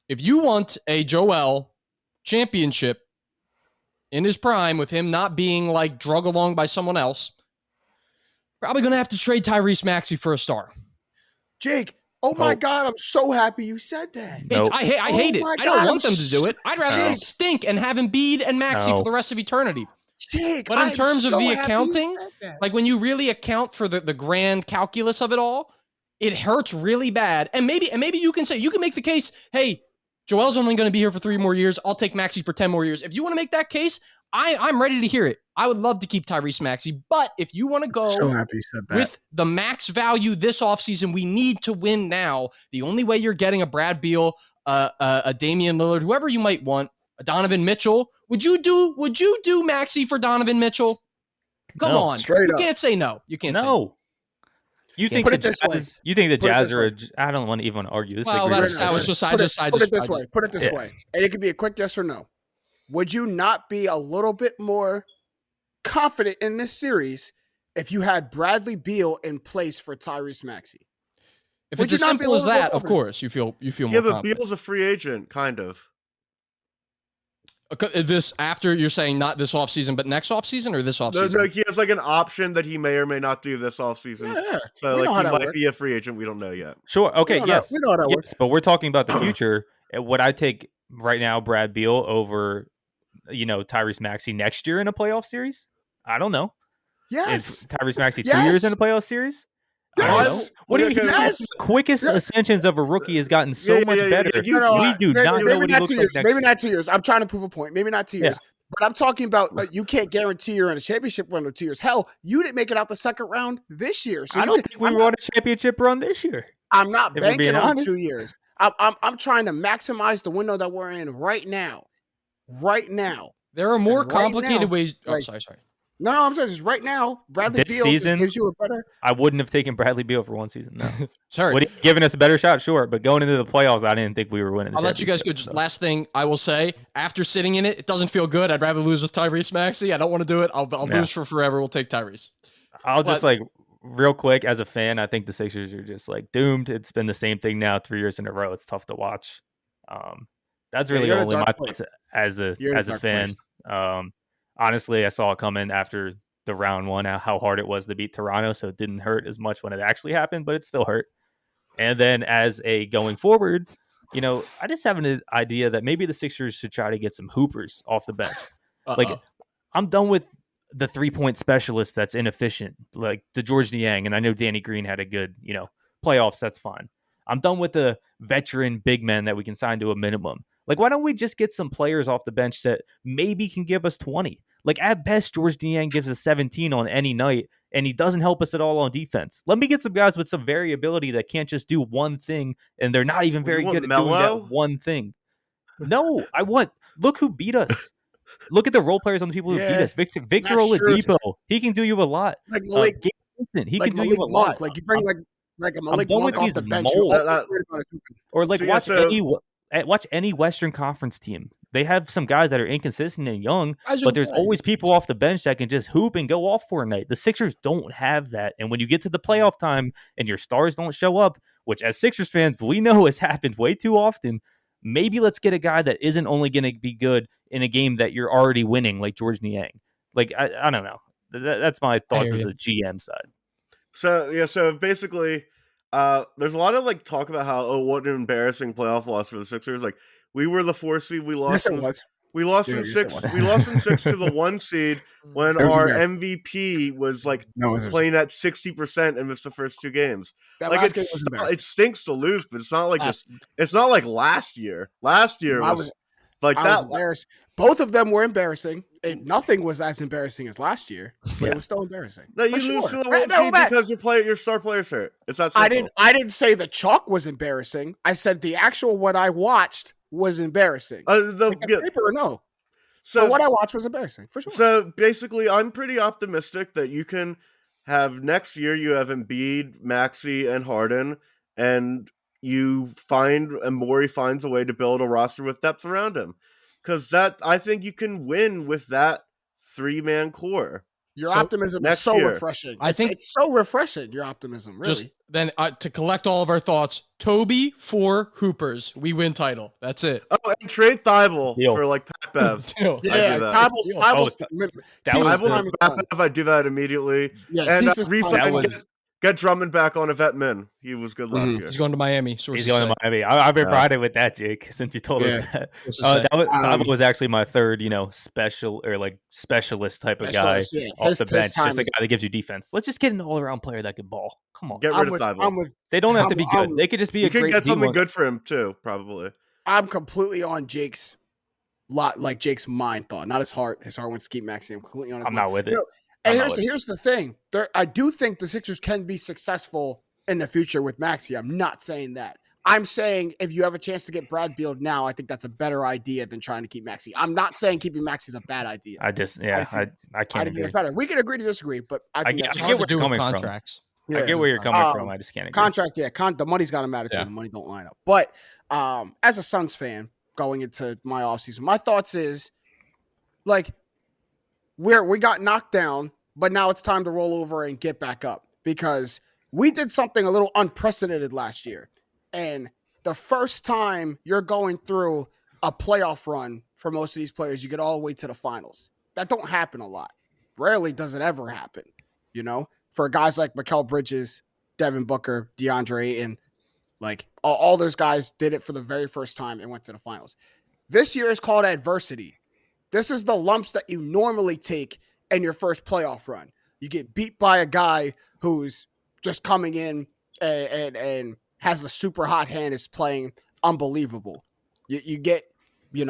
If you want a Joel championship in his prime with him not being like drug along by someone else, probably going to have to trade Tyrese Maxey for a star. Jake, oh my God, I'm so happy you said that. Nope. I hate it. I don't want them to do it. I'd rather them stink and have Embiid and Maxey for the rest of eternity. Jake, but in terms of the accounting, like when you really account for the grand calculus of it all, it hurts really bad. And maybe you can make the case, hey, Joel's only going to be here for 3 more years. I'll take Maxey for 10 more years. If you want to make that case, I'm ready to hear it. I would love to keep Tyrese Maxey, but if you want to go with the max value this offseason, we need to win now. The only way you're getting a Brad Beal, a Damian Lillard, whoever you might want, a Donovan Mitchell. Would you do Maxey for Donovan Mitchell? Come on. You can't say no. You can't say no. You think the Jazz are? I don't want to even argue. This Put it this way, and it could be a quick yes or no. Would you not be a little bit more confident in this series if you had Bradley Beal in place for Tyrese Maxey? If it's as simple as that, of course, you feel more confident. Yeah, but Beal's a free agent, kind of. This after you're saying not this offseason, but next offseason or this offseason? No, he has like an option that he may or may not do this offseason. Yeah. So like he might be a free agent. We don't know yet. Sure. Okay. Yes. We know how that works. But we're talking about the future. Would I take right now Brad Beal over Tyrese Maxey next year in a playoff series? I don't know. Yes. Is Tyrese Maxey 2 years in a playoff series? Yes. I don't know. What do you mean? Yes. The quickest ascensions of a rookie has gotten so much better. We do not know what he looks like next Maybe not 2 years. I'm trying to prove a point. Maybe not 2 years. But I'm talking about you can't guarantee you're in a championship run in 2 years. Hell, you didn't make it out the second round this year. So I don't think we won a championship run this year. I'm not banking on 2 years. I'm trying to maximize the window that we're in right now. Right now. There are more complicated ways. Sorry. No, I'm saying just right now. Bradley this Beal season, gives you a better. I wouldn't have taken Bradley Beal for one season. No, sorry. Would he have given us a better shot? Sure, but going into the playoffs, I didn't think we were winning. I'll let you guys go. Just last thing I will say: after sitting in it, it doesn't feel good. I'd rather lose with Tyrese Maxey. I don't want to do it. I'll lose for forever. We'll take Tyrese. Just real quick as a fan, I think the Sixers are just doomed. It's been the same thing now 3 years in a row. It's tough to watch. That's really only my thoughts as a fan. Honestly, I saw it coming after the round one, how hard it was to beat Toronto, so it didn't hurt as much when it actually happened, but it still hurt. And then as a going forward, I just have an idea that maybe the Sixers should try to get some hoopers off the bench. I'm done with the 3-point specialist that's inefficient, like the George Niang, and I know Danny Green had a good, playoffs, that's fine. I'm done with the veteran big men that we can sign to a minimum. Why don't we just get some players off the bench that maybe can give us 20? At best, George Niang gives us 17 on any night, and he doesn't help us at all on defense. Let me get some guys with some variability that can't just do one thing, and they're not even very good at doing that one thing. No, look who beat us. Look at the role players on the people who beat us. Victor Oladipo, he can do you a lot. He can do you a lot. You bring a Malik Monk off the bench. Watch any Western Conference team. They have some guys that are inconsistent and young, but there's always people off the bench that can just hoop and go off for a night. The Sixers don't have that. And when you get to the playoff time and your stars don't show up, which as Sixers fans, we know has happened way too often, maybe let's get a guy that isn't only going to be good in a game that you're already winning, like George Niang. I don't know. That's my thoughts as the GM side. So basically, there's a lot of talk about how what an embarrassing playoff loss for the Sixers. We were the 4 seed. We lost. Yes, it was. We lost in 6. We lost in 6 to the 1 seed when our MVP was playing at 60% and missed the first 2 games. It stinks to lose, but it's not it's not like last year. Last year was embarrassed. Both of them were embarrassing. Nothing was as embarrassing as last year, but it was still embarrassing. No, you lose to the 1 seed because your star player's hurt. It's that simple. I didn't say the chalk was embarrassing. I said the actual what I watched was embarrassing. Paper or no. So what I watched was embarrassing for sure. So basically, I'm pretty optimistic that you can have next year. You have Embiid, Maxey, and Harden, and Morey finds a way to build a roster with depth around him. Because I think you can win with that 3-man core. Your optimism is so refreshing. I think it's so refreshing. Your optimism, really. Just then to collect all of our thoughts, Toby for Hoopers, we win title. That's it. Oh, and trade Thibault for Pat Bev. Thibault. I do that immediately. Yeah, and get Drummond back on a vet min. He was good last year. He's going to Miami. He's going to Miami. I've been riding with that, Jake, since you told us that. That was actually my third, special or specialist type of guy off the bench. Just a guy that gives you defense. Let's just get an all-around player that can ball. Come on. Get rid of Thibault. They don't have to be good. They could just be a great. You can get something good for him too, probably. I'm completely on Jake's Jake's mind thought, not his heart. His heart wants to keep Maxey. I'm completely on his mind. Not with it. And here's the thing. I do think the Sixers can be successful in the future with Maxey. I'm not saying that. I'm saying if you have a chance to get Brad Beal now, I think that's a better idea than trying to keep Maxey. I'm not saying keeping Maxey is a bad idea. I can't. I think it's better. We can agree to disagree, but I get where you're coming contracts. From. I get where you're coming from. I just can't agree. Contract, the money's got to matter too. The money don't line up. But as a Suns fan going into my offseason, my thoughts is we got knocked down, but now it's time to roll over and get back up because we did something a little unprecedented last year. And the first time you're going through a playoff run for most of these players, you get all the way to the finals. That don't happen a lot. Rarely does it ever happen, for guys like Mikal Bridges, Devin Booker, DeAndre Ayton, all those guys did it for the very first time and went to the finals. This year is called adversity. This is the lumps that you normally take in your first playoff run. You get beat by a guy who's just coming in and has a super hot hand, is playing unbelievable. You get, you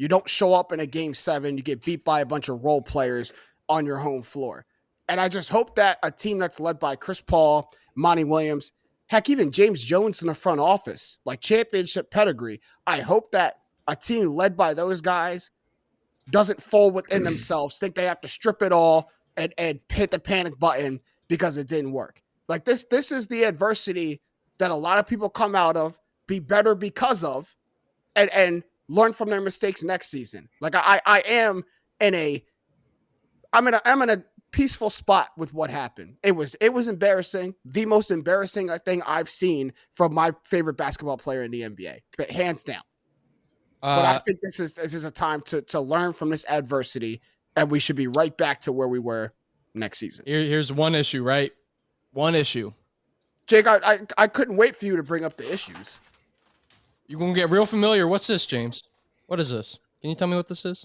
don't show up in a game 7. You get beat by a bunch of role players on your home floor. And I just hope that a team that's led by Chris Paul, Monty Williams, heck, even James Jones in the front office, like championship pedigree, I hope that a team led by those guys doesn't fall within themselves, think they have to strip it all and hit the panic button because it didn't work. Like this is the adversity that a lot of people come out of, be better because of, and learn from their mistakes next season. Like I'm in a peaceful spot with what happened. It was embarrassing, the most embarrassing thing I've seen from my favorite basketball player in the NBA, but hands down. But I think this is a time to learn from this adversity, and we should be right back to where we were next season. Here's one issue, right? One issue. Jake, I couldn't wait for you to bring up the issues. You're going to get real familiar. What's this, James? What is this? Can you tell me what this is?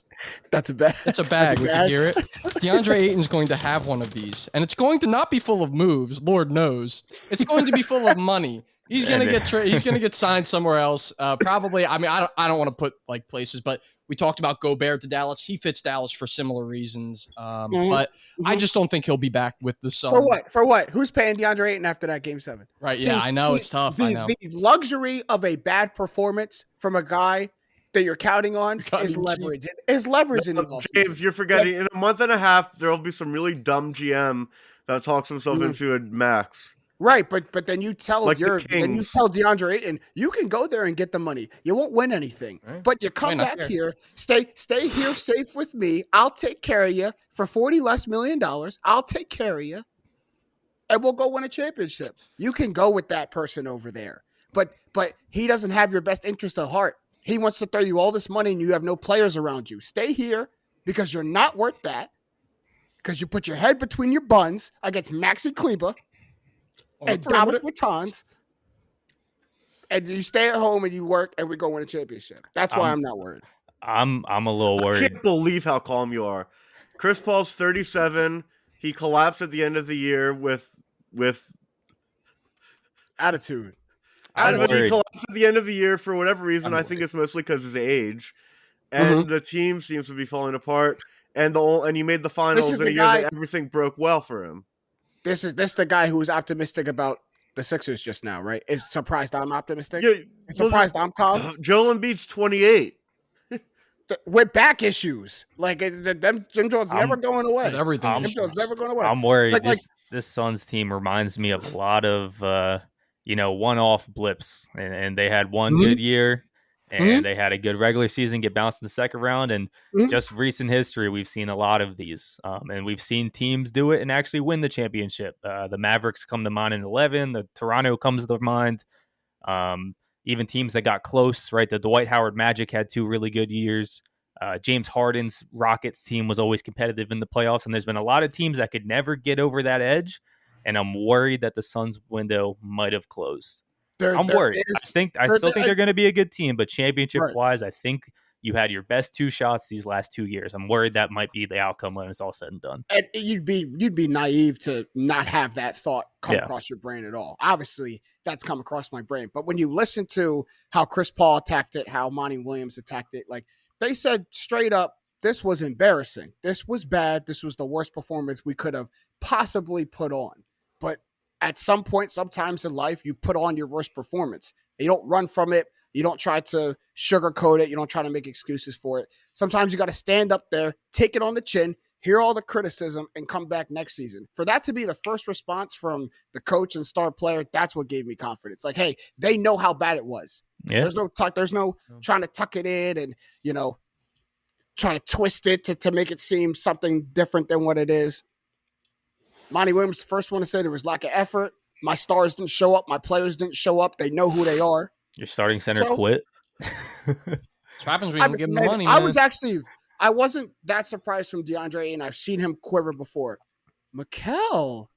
That's a bag. It's a bag. We can hear it. DeAndre Ayton's going to have one of these, and it's going to not be full of moves. Lord knows. It's going to be full of money. He's gonna get signed somewhere else. Probably. I mean, I don't want to put like places, but we talked about Gobert to Dallas. He fits Dallas for similar reasons. But I just don't think he'll be back with the Suns. For what? Who's paying DeAndre Ayton after that game 7? Right. Yeah, I know it's tough. I know. The luxury of a bad performance from a guy that you're counting on is leverage. Is leverage in the offseason. James, you're forgetting. In a month and a half, there will be some really dumb GM that talks himself into a max. Right, but then you tell DeAndre Ayton, you can go there and get the money. You won't win anything, right? But you come back here, stay here safe with me. I'll take care of you for $40 million less. I'll take care of you, and we'll go win a championship. You can go with that person over there, but he doesn't have your best interest at heart. He wants to throw you all this money, and you have no players around you. Stay here because you're not worth that. Because you put your head between your buns against Maxi Kleber and Davis Bertans, and you stay at home and you work, and we go win a championship. That's why I'm not worried. I'm a little worried. I can't believe how calm you are. Chris Paul's 37. He collapsed at the end of the year with attitude. He collapsed at the end of the year for whatever reason. I think it's mostly because of his age, and the team seems to be falling apart. And you made the finals in a year that everything broke well for him. This the guy who was optimistic about the Sixers just now, right? Is surprised I'm optimistic? Yeah, surprised I'm calm? Joel Embiid's 28. With back issues. Like, them Jim Jones never going away. With everything. Jim Jones never going away. I'm worried. This Suns team reminds me of a lot of, one-off blips. And they had one good year. And they had a good regular season, get bounced in the second round. And just recent history, we've seen a lot of these. And we've seen teams do it and actually win the championship. The Mavericks come to mind in 11. The Toronto comes to mind. Even teams that got close, right? The Dwight Howard Magic had 2 really good years. James Harden's Rockets team was always competitive in the playoffs. And there's been a lot of teams that could never get over that edge. And I'm worried that the Suns window might have closed. I'm worried. I still think they're going to be a good team, but championship-wise, I think you had your best 2 shots these last 2 years. I'm worried that might be the outcome when it's all said and done. And you'd be naive to not have that thought come across your brain at all. Obviously, that's come across my brain. But when you listen to how Chris Paul attacked it, how Monty Williams attacked it, like they said straight up, this was embarrassing. This was bad. This was the worst performance we could have possibly put on. But at some point, sometimes in life, you put on your worst performance. You don't run from it. You don't try to sugarcoat it. You don't try to make excuses for it. Sometimes you got to stand up there, take it on the chin, hear all the criticism, and come back next season. For that to be the first response from the coach and star player, that's what gave me confidence. Like, hey, they know how bad it was. Yeah. There's no trying to tuck it in and, trying to twist it to make it seem something different than what it is. Monty Williams, the first one to say there was lack of effort. My stars didn't show up. My players didn't show up. They know who they are. Your starting center quit. What happens when you give him the money, man? I wasn't that surprised from DeAndre, and I've seen him quiver before. Mikal.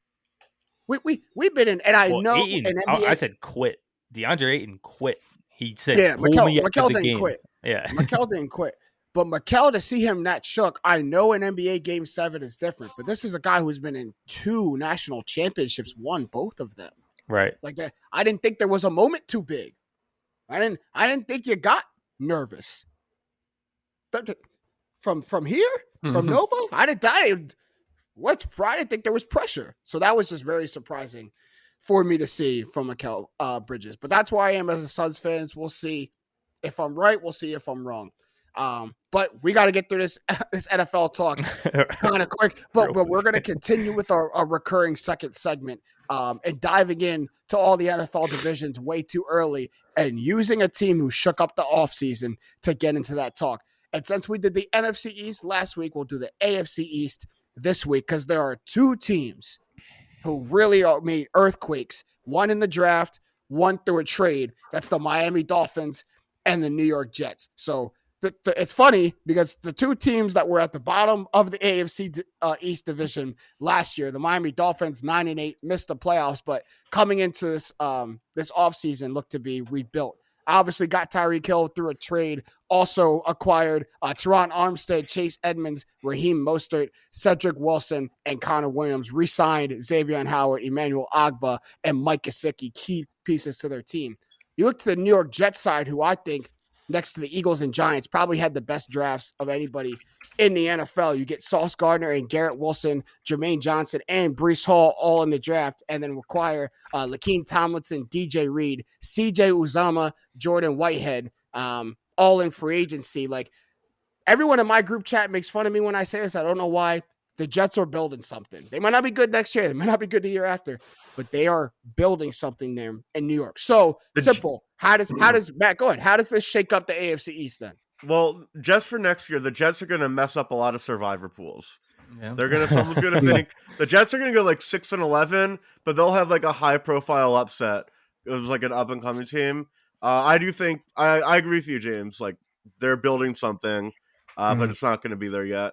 We've been in, and I know Ayton, in NBA. I said quit. DeAndre Ayton quit. He said, Mikal didn't quit. Yeah. Mikal didn't quit. But Mikal, to see him that shook, I know an NBA Game 7 is different, but this is a guy who's been in 2 national championships, won both of them. Right. Like that, I didn't think there was a moment too big. I didn't think you got nervous. From here? From Nova? I didn't think there was pressure. So that was just very surprising for me to see from Mikal Bridges. But that's where I am as a Suns fan. We'll see if I'm right. We'll see if I'm wrong. But we got to get through this NFL talk kind of quick. But we're going to continue with our recurring second segment and diving in to all the NFL divisions way too early and using a team who shook up the offseason to get into that talk. And since we did the NFC East last week, we'll do the AFC East this week because there are 2 teams who really made earthquakes. One in the draft, one through a trade. That's the Miami Dolphins and the New York Jets. So it's funny because the 2 teams that were at the bottom of the AFC East division last year, the Miami Dolphins 9-8, missed the playoffs, but coming into this offseason looked to be rebuilt. Obviously got Tyreek Hill through a trade, also acquired Teron Armstead, Chase Edmonds, Raheem Mostert, Cedric Wilson, and Connor Williams, re-signed Xavier Howard, Emmanuel Ogbah, and Mike Gesicki, key pieces to their team. You look to the New York Jets side, who I think next to the Eagles and Giants probably had the best drafts of anybody in the NFL. You get Sauce Gardner and Garrett Wilson, Jermaine Johnson, and Breece Hall all in the draft, and then require Lakeem Tomlinson, DJ Reed, CJ Uzama, Jordan Whitehead, all in free agency. Like, everyone in my group chat makes fun of me when I say this. I don't know why. The Jets are building something. They might not be good next year. They might not be good the year after, but they are building something there in New York. So simple. How does Matt, go ahead. How does this shake up the AFC East then? Well, just for next year, the Jets are going to mess up a lot of survivor pools. Yeah. Someone's going to think the Jets are going to go like 6-11, but they'll have like a high profile upset. It was like an up and coming team. I do think I agree with you, James. Like, they're building something, but it's not going to be there yet.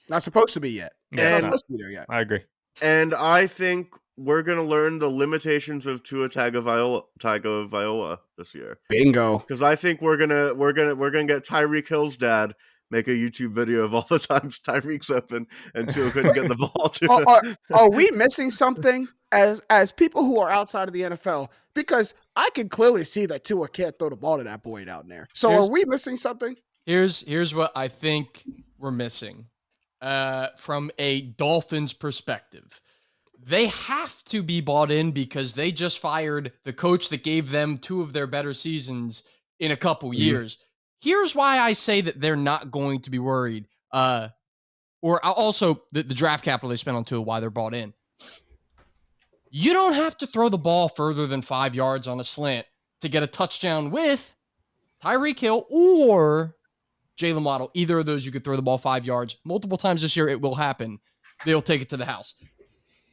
Not supposed to be yet. Yeah, it's not supposed to be there yet. I agree. And I think we're going to learn the limitations of Tua Tagovailoa this year. Bingo. Because I think we're gonna get Tyreek Hill's dad make a YouTube video of all the times Tyreek's open and Tua couldn't get the ball to. Are we missing something as people who are outside of the NFL? Because I can clearly see that Tua can't throw the ball to that boy down there. So are we missing something? Here's what I think we're missing. From a Dolphins perspective, they have to be bought in because they just fired the coach that gave them 2 of their better seasons in a couple years. Here's why I say that they're not going to be worried. Or also the draft capital they spent on Tua, why they're bought in. You don't have to throw the ball further than 5 yards on a slant to get a touchdown with Tyreek Hill or Jalen Waddle. Either of those, you could throw the ball 5 yards. Multiple times this year, it will happen. They'll take it to the house.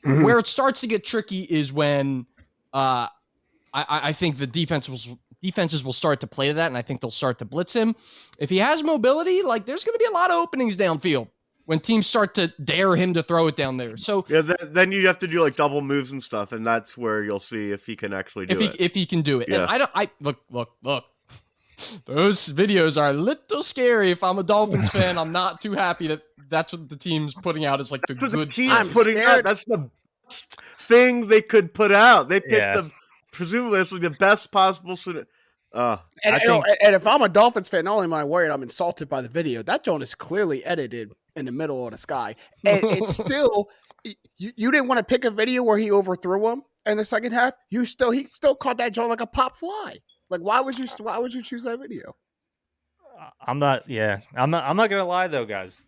Where it starts to get tricky is when I think the defenses will start to play to that, and I think they'll start to blitz him. If he has mobility, like, there's going to be a lot of openings downfield when teams start to dare him to throw it down there. So yeah, then you have to do like double moves and stuff, and that's where you'll see if he can actually do it. If he can do it. Yeah. And I look. Those videos are a little scary. If I'm a Dolphins fan, I'm not too happy that that's what the team's putting out is like the good. Team's putting out. That's the best thing they could put out. They picked presumably it's like the best possible. And if I'm a Dolphins fan, not only am I worried, I'm insulted by the video. That joint is clearly edited in the middle of the sky, and it's still. You didn't want to pick a video where he overthrew him in the second half. He still caught that joint like a pop fly. Like, why would you choose that video? I'm not gonna lie though, guys.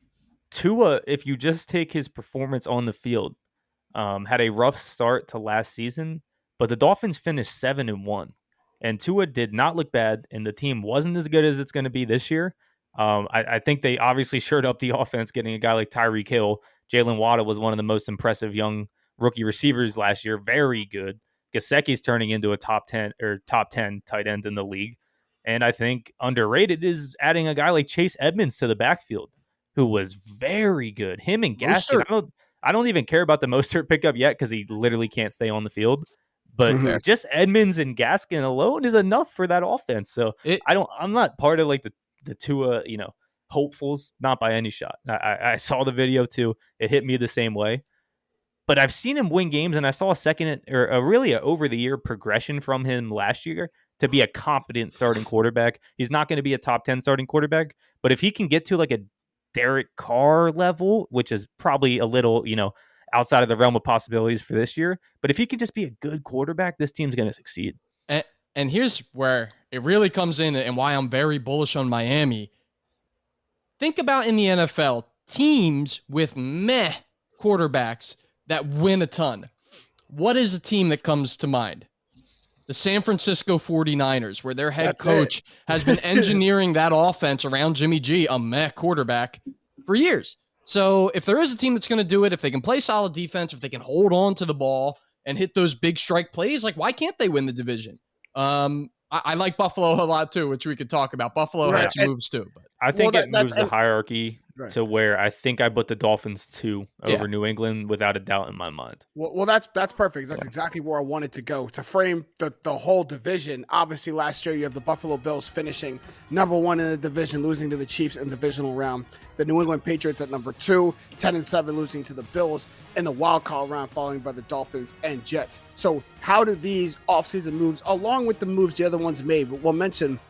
Tua, if you just take his performance on the field, had a rough start to last season, but the Dolphins finished 7-1, and Tua did not look bad, and the team wasn't as good as it's going to be this year. I think they obviously shored up the offense, getting a guy like Tyreek Hill. Jalen Waddle was one of the most impressive young rookie receivers last year. Very good. Gesicki's turning into a top 10 tight end in the league. And I think underrated is adding a guy like Chase Edmonds to the backfield, who was very good. Him and Gaskin. I don't even care about the Mostert pickup yet because he literally can't stay on the field. But just Edmonds and Gaskin alone is enough for that offense. So I'm not part of like the Tua, hopefuls, not by any shot. I saw the video too. It hit me the same way. But I've seen him win games, and I saw a over the year progression from him last year to be a competent starting quarterback. He's not going to be a top 10 starting quarterback, but if he can get to like a Derek Carr level, which is probably a little, outside of the realm of possibilities for this year, but if he can just be a good quarterback, this team's going to succeed. And here's where it really comes in and why I'm very bullish on Miami. Think about in the NFL, teams with meh quarterbacks that win a ton. What is a team that comes to mind? The San Francisco 49ers, where their head coach has been engineering that offense around Jimmy G, a meh quarterback, for years. So if there is a team that's going to do it, if they can play solid defense, if they can hold on to the ball and hit those big strike plays, like why can't they win the division? I like Buffalo a lot too, which we could talk about. Buffalo had some moves too. But. I think it moves the hierarchy to where I think I put the Dolphins 2 over New England without a doubt in my mind. Well, that's perfect. That's exactly where I wanted to go to frame the whole division. Obviously, last year you have the Buffalo Bills finishing number 1 in the division, losing to the Chiefs in the divisional round. The New England Patriots at number 2, 10-7, losing to the Bills in the wild card round, followed by the Dolphins and Jets. So how do these offseason moves, along with the moves the other ones made, but we'll mention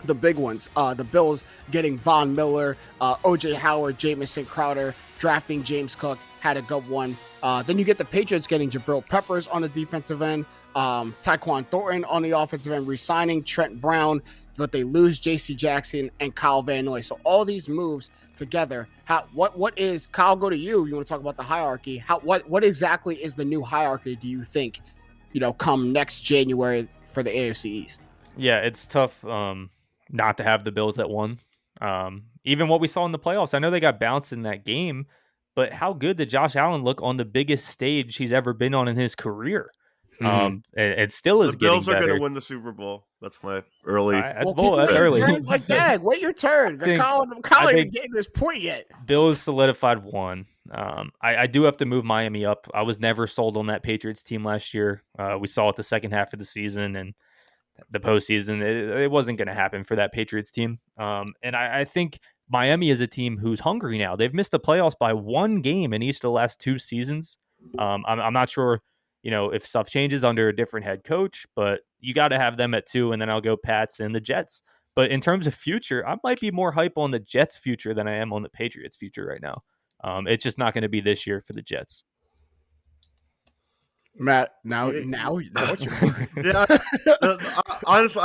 the big ones, the Bills getting Von Miller, O.J. Howard, Jamison Crowder, drafting James Cook, had a good one. Then you get the Patriots getting Jabril Peppers on the defensive end, Tyquan Thornton on the offensive end, re-signing Trent Brown, but they lose J.C. Jackson and Kyle Van Noy. So all these moves together, what is, Kyle, go to you. You want to talk about the hierarchy. What exactly is the new hierarchy, do you think, come next January for the AFC East? Yeah, it's tough not to have the Bills at 1. Even what we saw in the playoffs, I know they got bounced in that game, but how good did Josh Allen look on the biggest stage he's ever been on in his career? It still is getting better. The Bills are going to win the Super Bowl. That's my early. That's early. Like, Dag, wait your turn. Colin ain't getting this point yet. Bills solidified 1. I do have to move Miami up. I was never sold on that Patriots team last year. We saw it the second half of the season and the postseason. It wasn't going to happen for that Patriots team. And I think Miami is a team who's hungry now. They've missed the playoffs by 1 game in each of the last 2 seasons. I'm not sure, if stuff changes under a different head coach, but you got to have them at 2, and then I'll go Pats and the Jets. But in terms of future, I might be more hype on the Jets' future than I am on the Patriots' future right now. It's just not going to be this year for the Jets. Matt, now what's your honestly,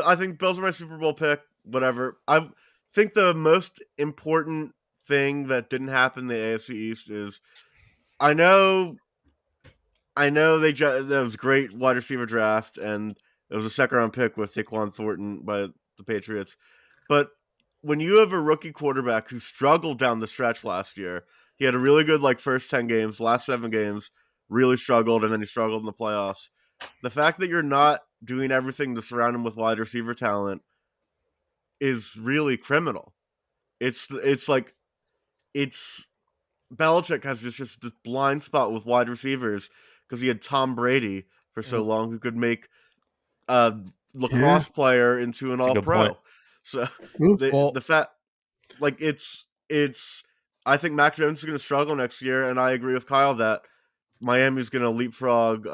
I think Bills are my Super Bowl pick. Whatever. I think the most important thing that didn't happen in the AFC East is I know that was a great wide receiver draft, and it was a second-round pick with Tyquan Thornton by the Patriots. But when you have a rookie quarterback who struggled down the stretch last year, he had a really good first 10 games, last 7 games, really struggled, and then he struggled in the playoffs. The fact that you're not doing everything to surround him with wide receiver talent is really criminal. It's Belichick has just this blind spot with wide receivers because he had Tom Brady for so long who could make a lacrosse player into an all-pro. So the fact, I think Mac Jones is going to struggle next year, and I agree with Kyle that Miami's going to leapfrog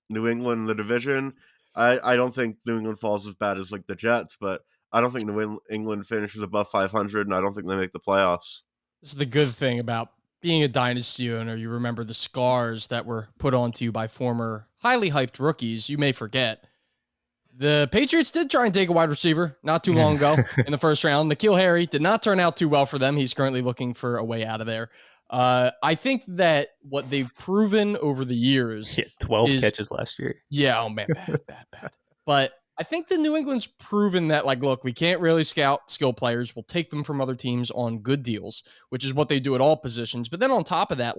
New England in the division. I don't think New England falls as bad as the Jets, but I don't think New England finishes above 500, and I don't think they make the playoffs. This is the good thing about being a dynasty owner. You remember the scars that were put onto you by former highly hyped rookies. You may forget. The Patriots did try and take a wide receiver not too long ago in the first round. N'Keal Harry did not turn out too well for them. He's currently looking for a way out of there. I think that what they've proven over the years, 12 catches last year. Yeah, oh man, bad. But I think the New England's proven that, look, we can't really scout skill players. We'll take them from other teams on good deals, which is what they do at all positions. But then on top of that,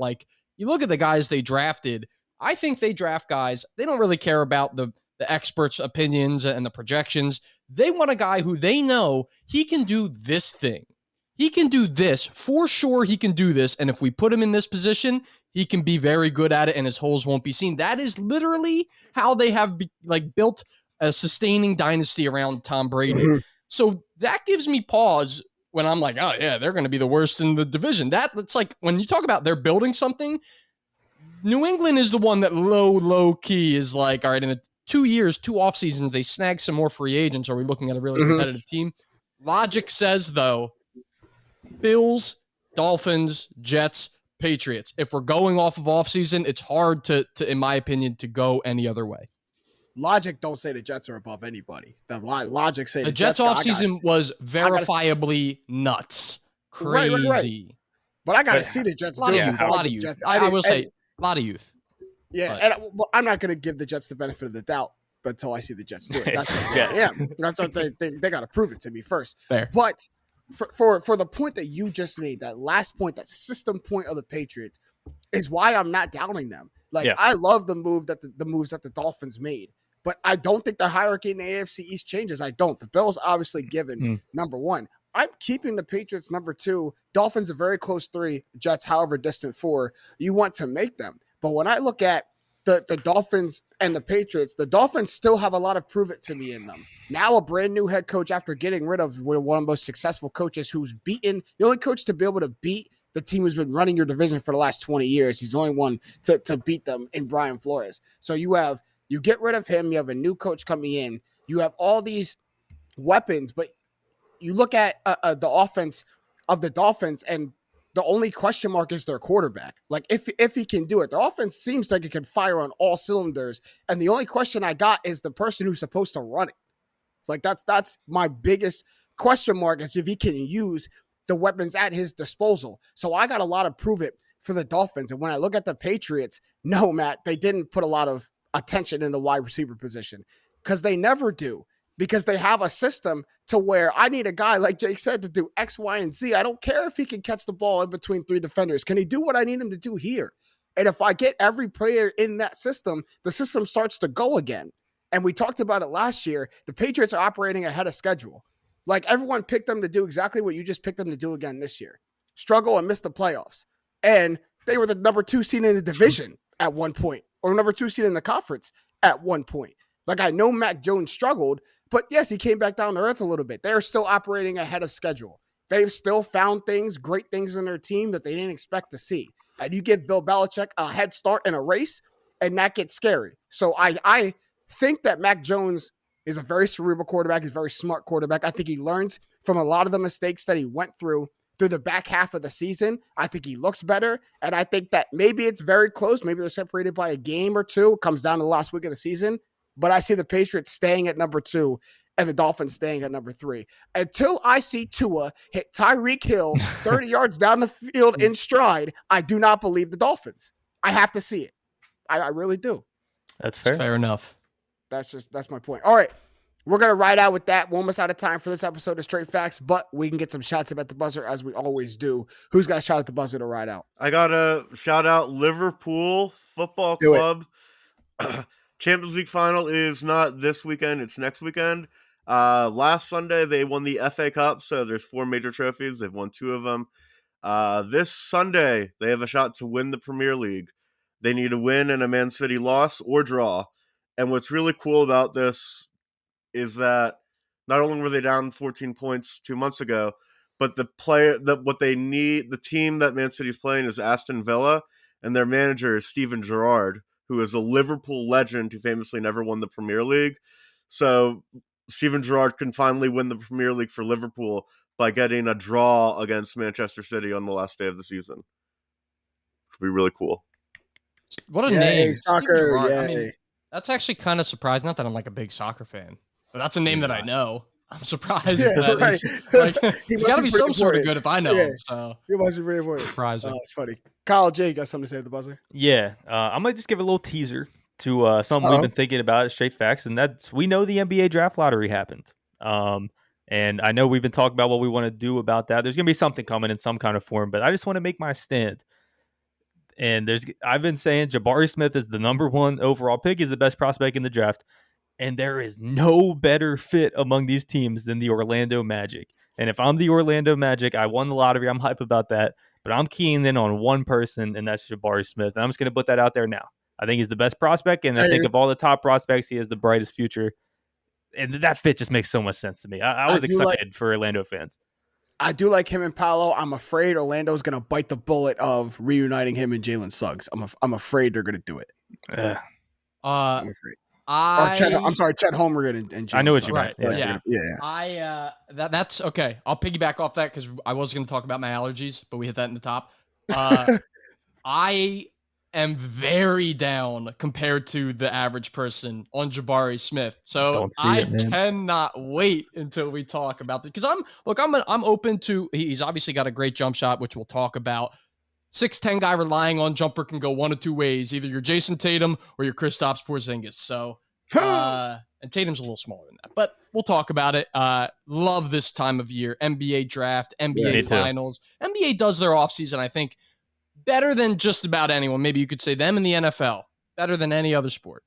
you look at the guys they drafted. I think they draft guys. They don't really care about the experts' opinions and the projections. They want a guy who they know he can do this thing. He can do this. For sure, he can do this. And if we put him in this position, he can be very good at it and his holes won't be seen. That is literally how they have built a sustaining dynasty around Tom Brady. So that gives me pause when I'm like, oh yeah, they're going to be the worst in the division. That's like when you talk about they're building something. New England is the one that low key is like, all right, in 2 years, 2 off seasons, they snag some more free agents. Are we looking at a really competitive team? Logic says though, Bills, Dolphins, Jets, Patriots. If we're going off of offseason, it's hard to, in my opinion, to go any other way. Logic don't say the Jets are above anybody. The logic say the Jets offseason was verifiably nuts. Crazy. Right. But I got to see the Jets do it. A lot of youth. I will say, a lot of youth. Yeah, and I'm not going to give the Jets the benefit of the doubt until I see the Jets do it. That's what they got to prove it to me first. Fair. But for the point that you just made, that last point, that system point of the Patriots, is why I'm not doubting them. I love the moves that the Dolphins made, but I don't think the hierarchy in the AFC East changes. I don't. The Bills obviously given number 1. I'm keeping the Patriots number 2. Dolphins a very close 3. Jets, however distant 4 you want to make them. But when I look at the Dolphins and the Patriots, the Dolphins still have a lot of prove it to me in them. Now a brand new head coach after getting rid of one of the most successful coaches who's beaten, the only coach to be able to beat the team who's been running your division for the last 20 years. He's the only one to beat them in Brian Flores. So you get rid of him. You have a new coach coming in. You have all these weapons, but you look at the offense of the Dolphins, and the only question mark is their quarterback. Like if he can do it, the offense seems like it can fire on all cylinders. And the only question I got is the person who's supposed to run it. Like that's my biggest question mark, is if he can use the weapons at his disposal. So I got a lot of prove it for the Dolphins. And when I look at the Patriots, no, Matt, they didn't put a lot of attention in the wide receiver position, because they never do. Because they have a system to where I need a guy, like Jake said, to do X, Y, and Z. I don't care if he can catch the ball in between 3 defenders. Can he do what I need him to do here? And if I get every player in that system, the system starts to go again. And we talked about it last year. The Patriots are operating ahead of schedule. Like, everyone picked them to do exactly what you just picked them to do again this year. Struggle and miss the playoffs. And they were the number 2 seed in the division at one point, or number 2 seed in the conference at one point. Like, I know Mac Jones struggled, but yes, he came back down to earth a little bit. They're still operating ahead of schedule. They've still found great things in their team that they didn't expect to see. And you give Bill Belichick a head start in a race, and that gets scary. So I think that Mac Jones is a very cerebral quarterback. He's a very smart quarterback. I think he learns from a lot of the mistakes that he went through the back half of the season. I think he looks better. And I think that maybe it's very close. Maybe they're separated by a game or 2. It comes down to the last week of the season. But I see the Patriots staying at number 2 and the Dolphins staying at number 3. Until I see Tua hit Tyreek Hill 30 yards down the field in stride, I do not believe the Dolphins. I have to see it. I really do. That's fair. Fair enough. That's my point. All right. We're going to ride out with that. We're almost out of time for this episode of Straight Facts, but we can get some shots up at the buzzer as we always do. Who's got a shot at the buzzer to ride out? I got to shout out Liverpool Football Club. Champions League final is not this weekend, it's next weekend. Last Sunday, they won the FA Cup, so there's 4 major trophies. They've won 2 of them. This Sunday, they have a shot to win the Premier League. They need a win and a Man City loss or draw. And what's really cool about this is that not only were they down 14 points 2 months ago, but the team that Man City's playing is Aston Villa, and their manager is Steven Gerrard, who is a Liverpool legend who famously never won the Premier League. So Steven Gerrard can finally win the Premier League for Liverpool by getting a draw against Manchester City on the last day of the season. Which would be really cool. What a name. Soccer. I mean, that's actually kind of surprising. Not that I'm like a big soccer fan, but that's a name that I know. I'm surprised he's got to be some sort of good if I know him. So he must be very important. Surprising. It's funny. Kyle J, you got something to say at the buzzer? Yeah, I might just give a little teaser to something we've been thinking about at Straight Facts, and that's we know the NBA draft lottery happened. And I know we've been talking about what we want to do about that. There's going to be something coming in some kind of form, but I just want to make my stand. And I've been saying Jabari Smith is the number 1 overall pick. He's the best prospect in the draft. And there is no better fit among these teams than the Orlando Magic. And if I'm the Orlando Magic, I won the lottery. I'm hype about that. But I'm keying in on one person, and that's Jabari Smith. And I'm just going to put that out there now. I think he's the best prospect, and I think of all the top prospects, he has the brightest future. and that fit just makes so much sense to me. I was excited for Orlando fans. I do like him and Paolo. I'm afraid Orlando's going to bite the bullet of reuniting him and Jalen Suggs. I'm afraid they're going to do it. I'm afraid. Chet Holmgren and Jalen I know what Suggs. you meant. Right. Yeah. That's okay. I'll piggyback off that because I was going to talk about my allergies, but we hit that in the top. I am very down compared to the average person on Jabari Smith. So I cannot wait until we talk about this because I'm open to. He's obviously got a great jump shot, which we'll talk about. 6'10" guy relying on jumper can go one of two ways. Either you're Jason Tatum or you're Kristaps Porzingis. So, and Tatum's a little smaller than that, but we'll talk about it. Love this time of year. NBA draft, NBA finals. NBA does their offseason, I think, better than just about anyone. Maybe you could say them in the NFL. Better than any other sport.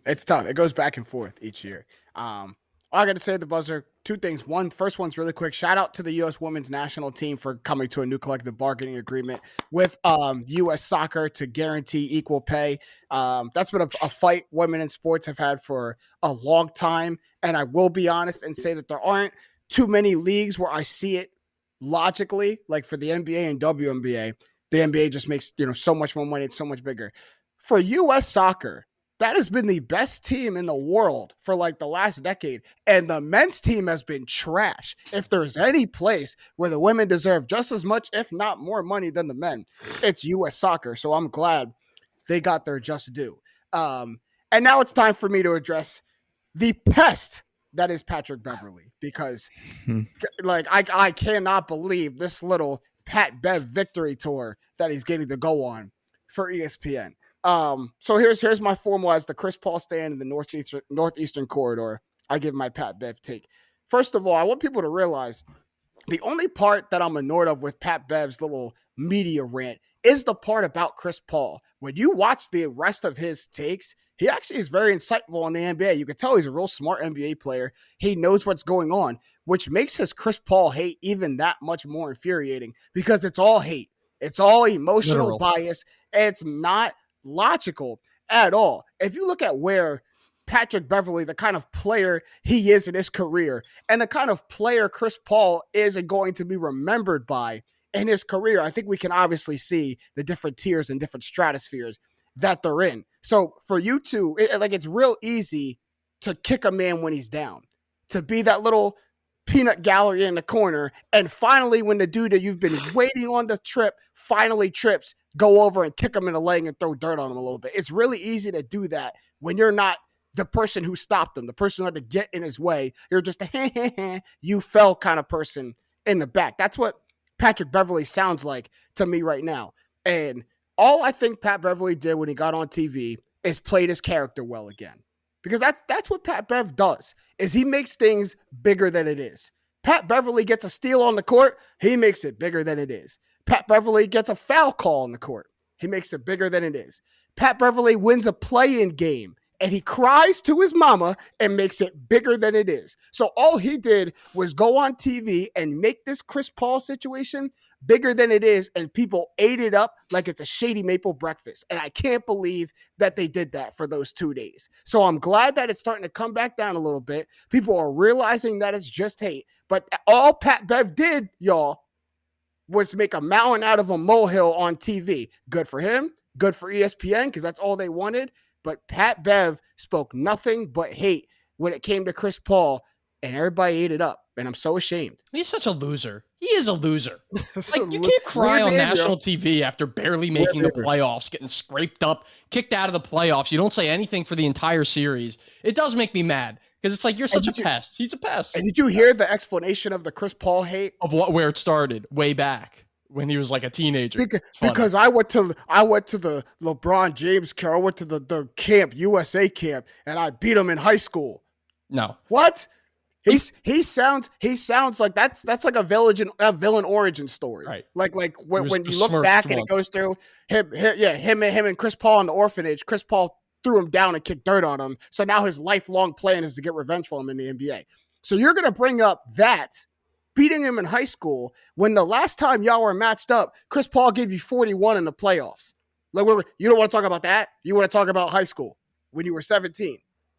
It's tough. It goes back and forth each year. All I got to say at the buzzer, two things. First one's really quick. Shout out to the U.S. women's national team for coming to a new collective bargaining agreement with U.S. soccer to guarantee equal pay. That's been a fight women in sports have had for a long time. And I will be honest and say that there aren't too many leagues where I see it logically, like for the NBA and WNBA. The NBA just makes, so much more money. It's so much bigger. For U.S. soccer, that has been the best team in the world for like the last decade. And the men's team has been trash. If there's any place where the women deserve just as much, if not more money than the men, it's U.S. soccer. So I'm glad they got their just due. And now it's time for me to address the pest that is Patrick Beverley, because like I cannot believe this little Pat Bev victory tour that he's getting to go on for ESPN. So here's my formal as the Chris Paul stand in the northeastern corridor. I give my Pat Bev take. First of all, I want people to realize the only part that I'm annoyed of with Pat Bev's little media rant is the part about Chris Paul. When you watch the rest of his takes, he actually is very insightful in the NBA. You can tell he's a real smart NBA player. He knows what's going on, which makes his Chris Paul hate even that much more infuriating because it's all hate. It's all emotional bias. It's not logical at all. If you look at where Patrick Beverley, the kind of player he is in his career, and the kind of player Chris Paul is going to be remembered by in his career, I think we can obviously see the different tiers and different stratospheres that they're in. So for you two, it's real easy to kick a man when he's down, to be that little peanut gallery in the corner, and finally when the dude that you've been waiting on the trip finally trips, go over and kick him in the leg and throw dirt on him a little bit. It's really easy to do that when you're not the person who stopped him, the person who had to get in his way. You're just a you fell kind of person in the back. That's what Patrick Beverley sounds like to me right now. And all I think Pat Beverley did when he got on TV is played his character well again. Because that's what Pat Bev does, is he makes things bigger than it is. Pat Beverley gets a steal on the court, he makes it bigger than it is. Pat Beverley gets a foul call on the court, he makes it bigger than it is. Pat Beverley wins a play-in game, and he cries to his mama and makes it bigger than it is. So all he did was go on TV and make this Chris Paul situation bigger than it is, and people ate it up like it's a Shady Maple breakfast. And I can't believe that they did that for those 2 days. So I'm glad that it's starting to come back down a little bit. People are realizing that it's just hate. But all Pat Bev did, y'all, was make a mountain out of a molehill on TV. Good for him. Good for ESPN, because that's all they wanted. But Pat Bev spoke nothing but hate when it came to Chris Paul, and everybody ate it up. And I'm so ashamed. He's such a loser. He is a loser. Like, you can't cry on national TV after barely making the playoffs, getting scraped up, kicked out of the playoffs. You don't say anything for the entire series. It does make me mad because it's like, you're such a pest. He's a pest. And did you hear the explanation of the Chris Paul hate? Of where it started way back when he was like a teenager. Because I went to the LeBron James camp. I went to the camp, USA camp, and I beat him in high school. No. What? He sounds like that's like a villain origin story. Right. Like when you look back and it goes through him and Chris Paul in the orphanage. Chris Paul threw him down and kicked dirt on him. So now his lifelong plan is to get revenge for him in the NBA. So you're gonna bring up that beating him in high school when the last time y'all were matched up, Chris Paul gave you 41 in the playoffs. Like, you don't want to talk about that? You want to talk about high school when you were 17?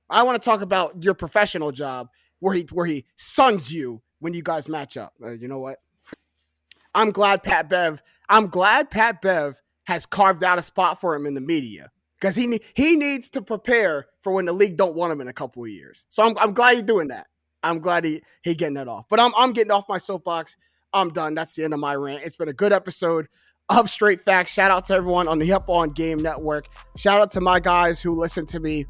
I want to talk about your professional job where he suns you when you guys match up. You know what? I'm glad Pat Bev has carved out a spot for him in the media because he needs to prepare for when the league don't want him in a couple of years. So I'm glad he's doing that. I'm glad he getting that off. But I'm getting off my soapbox. I'm done. That's the end of my rant. It's been a good episode of Straight Facts. Shout out to everyone on the Up On Game Network. Shout out to my guys who listen to me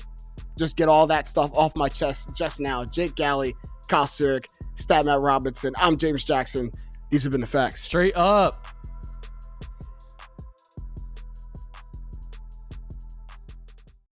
just get all that stuff off my chest just now. Jake Galley, Kyle Surik, Stat Matt Robinson. I'm James Jackson. These have been the facts. Straight up.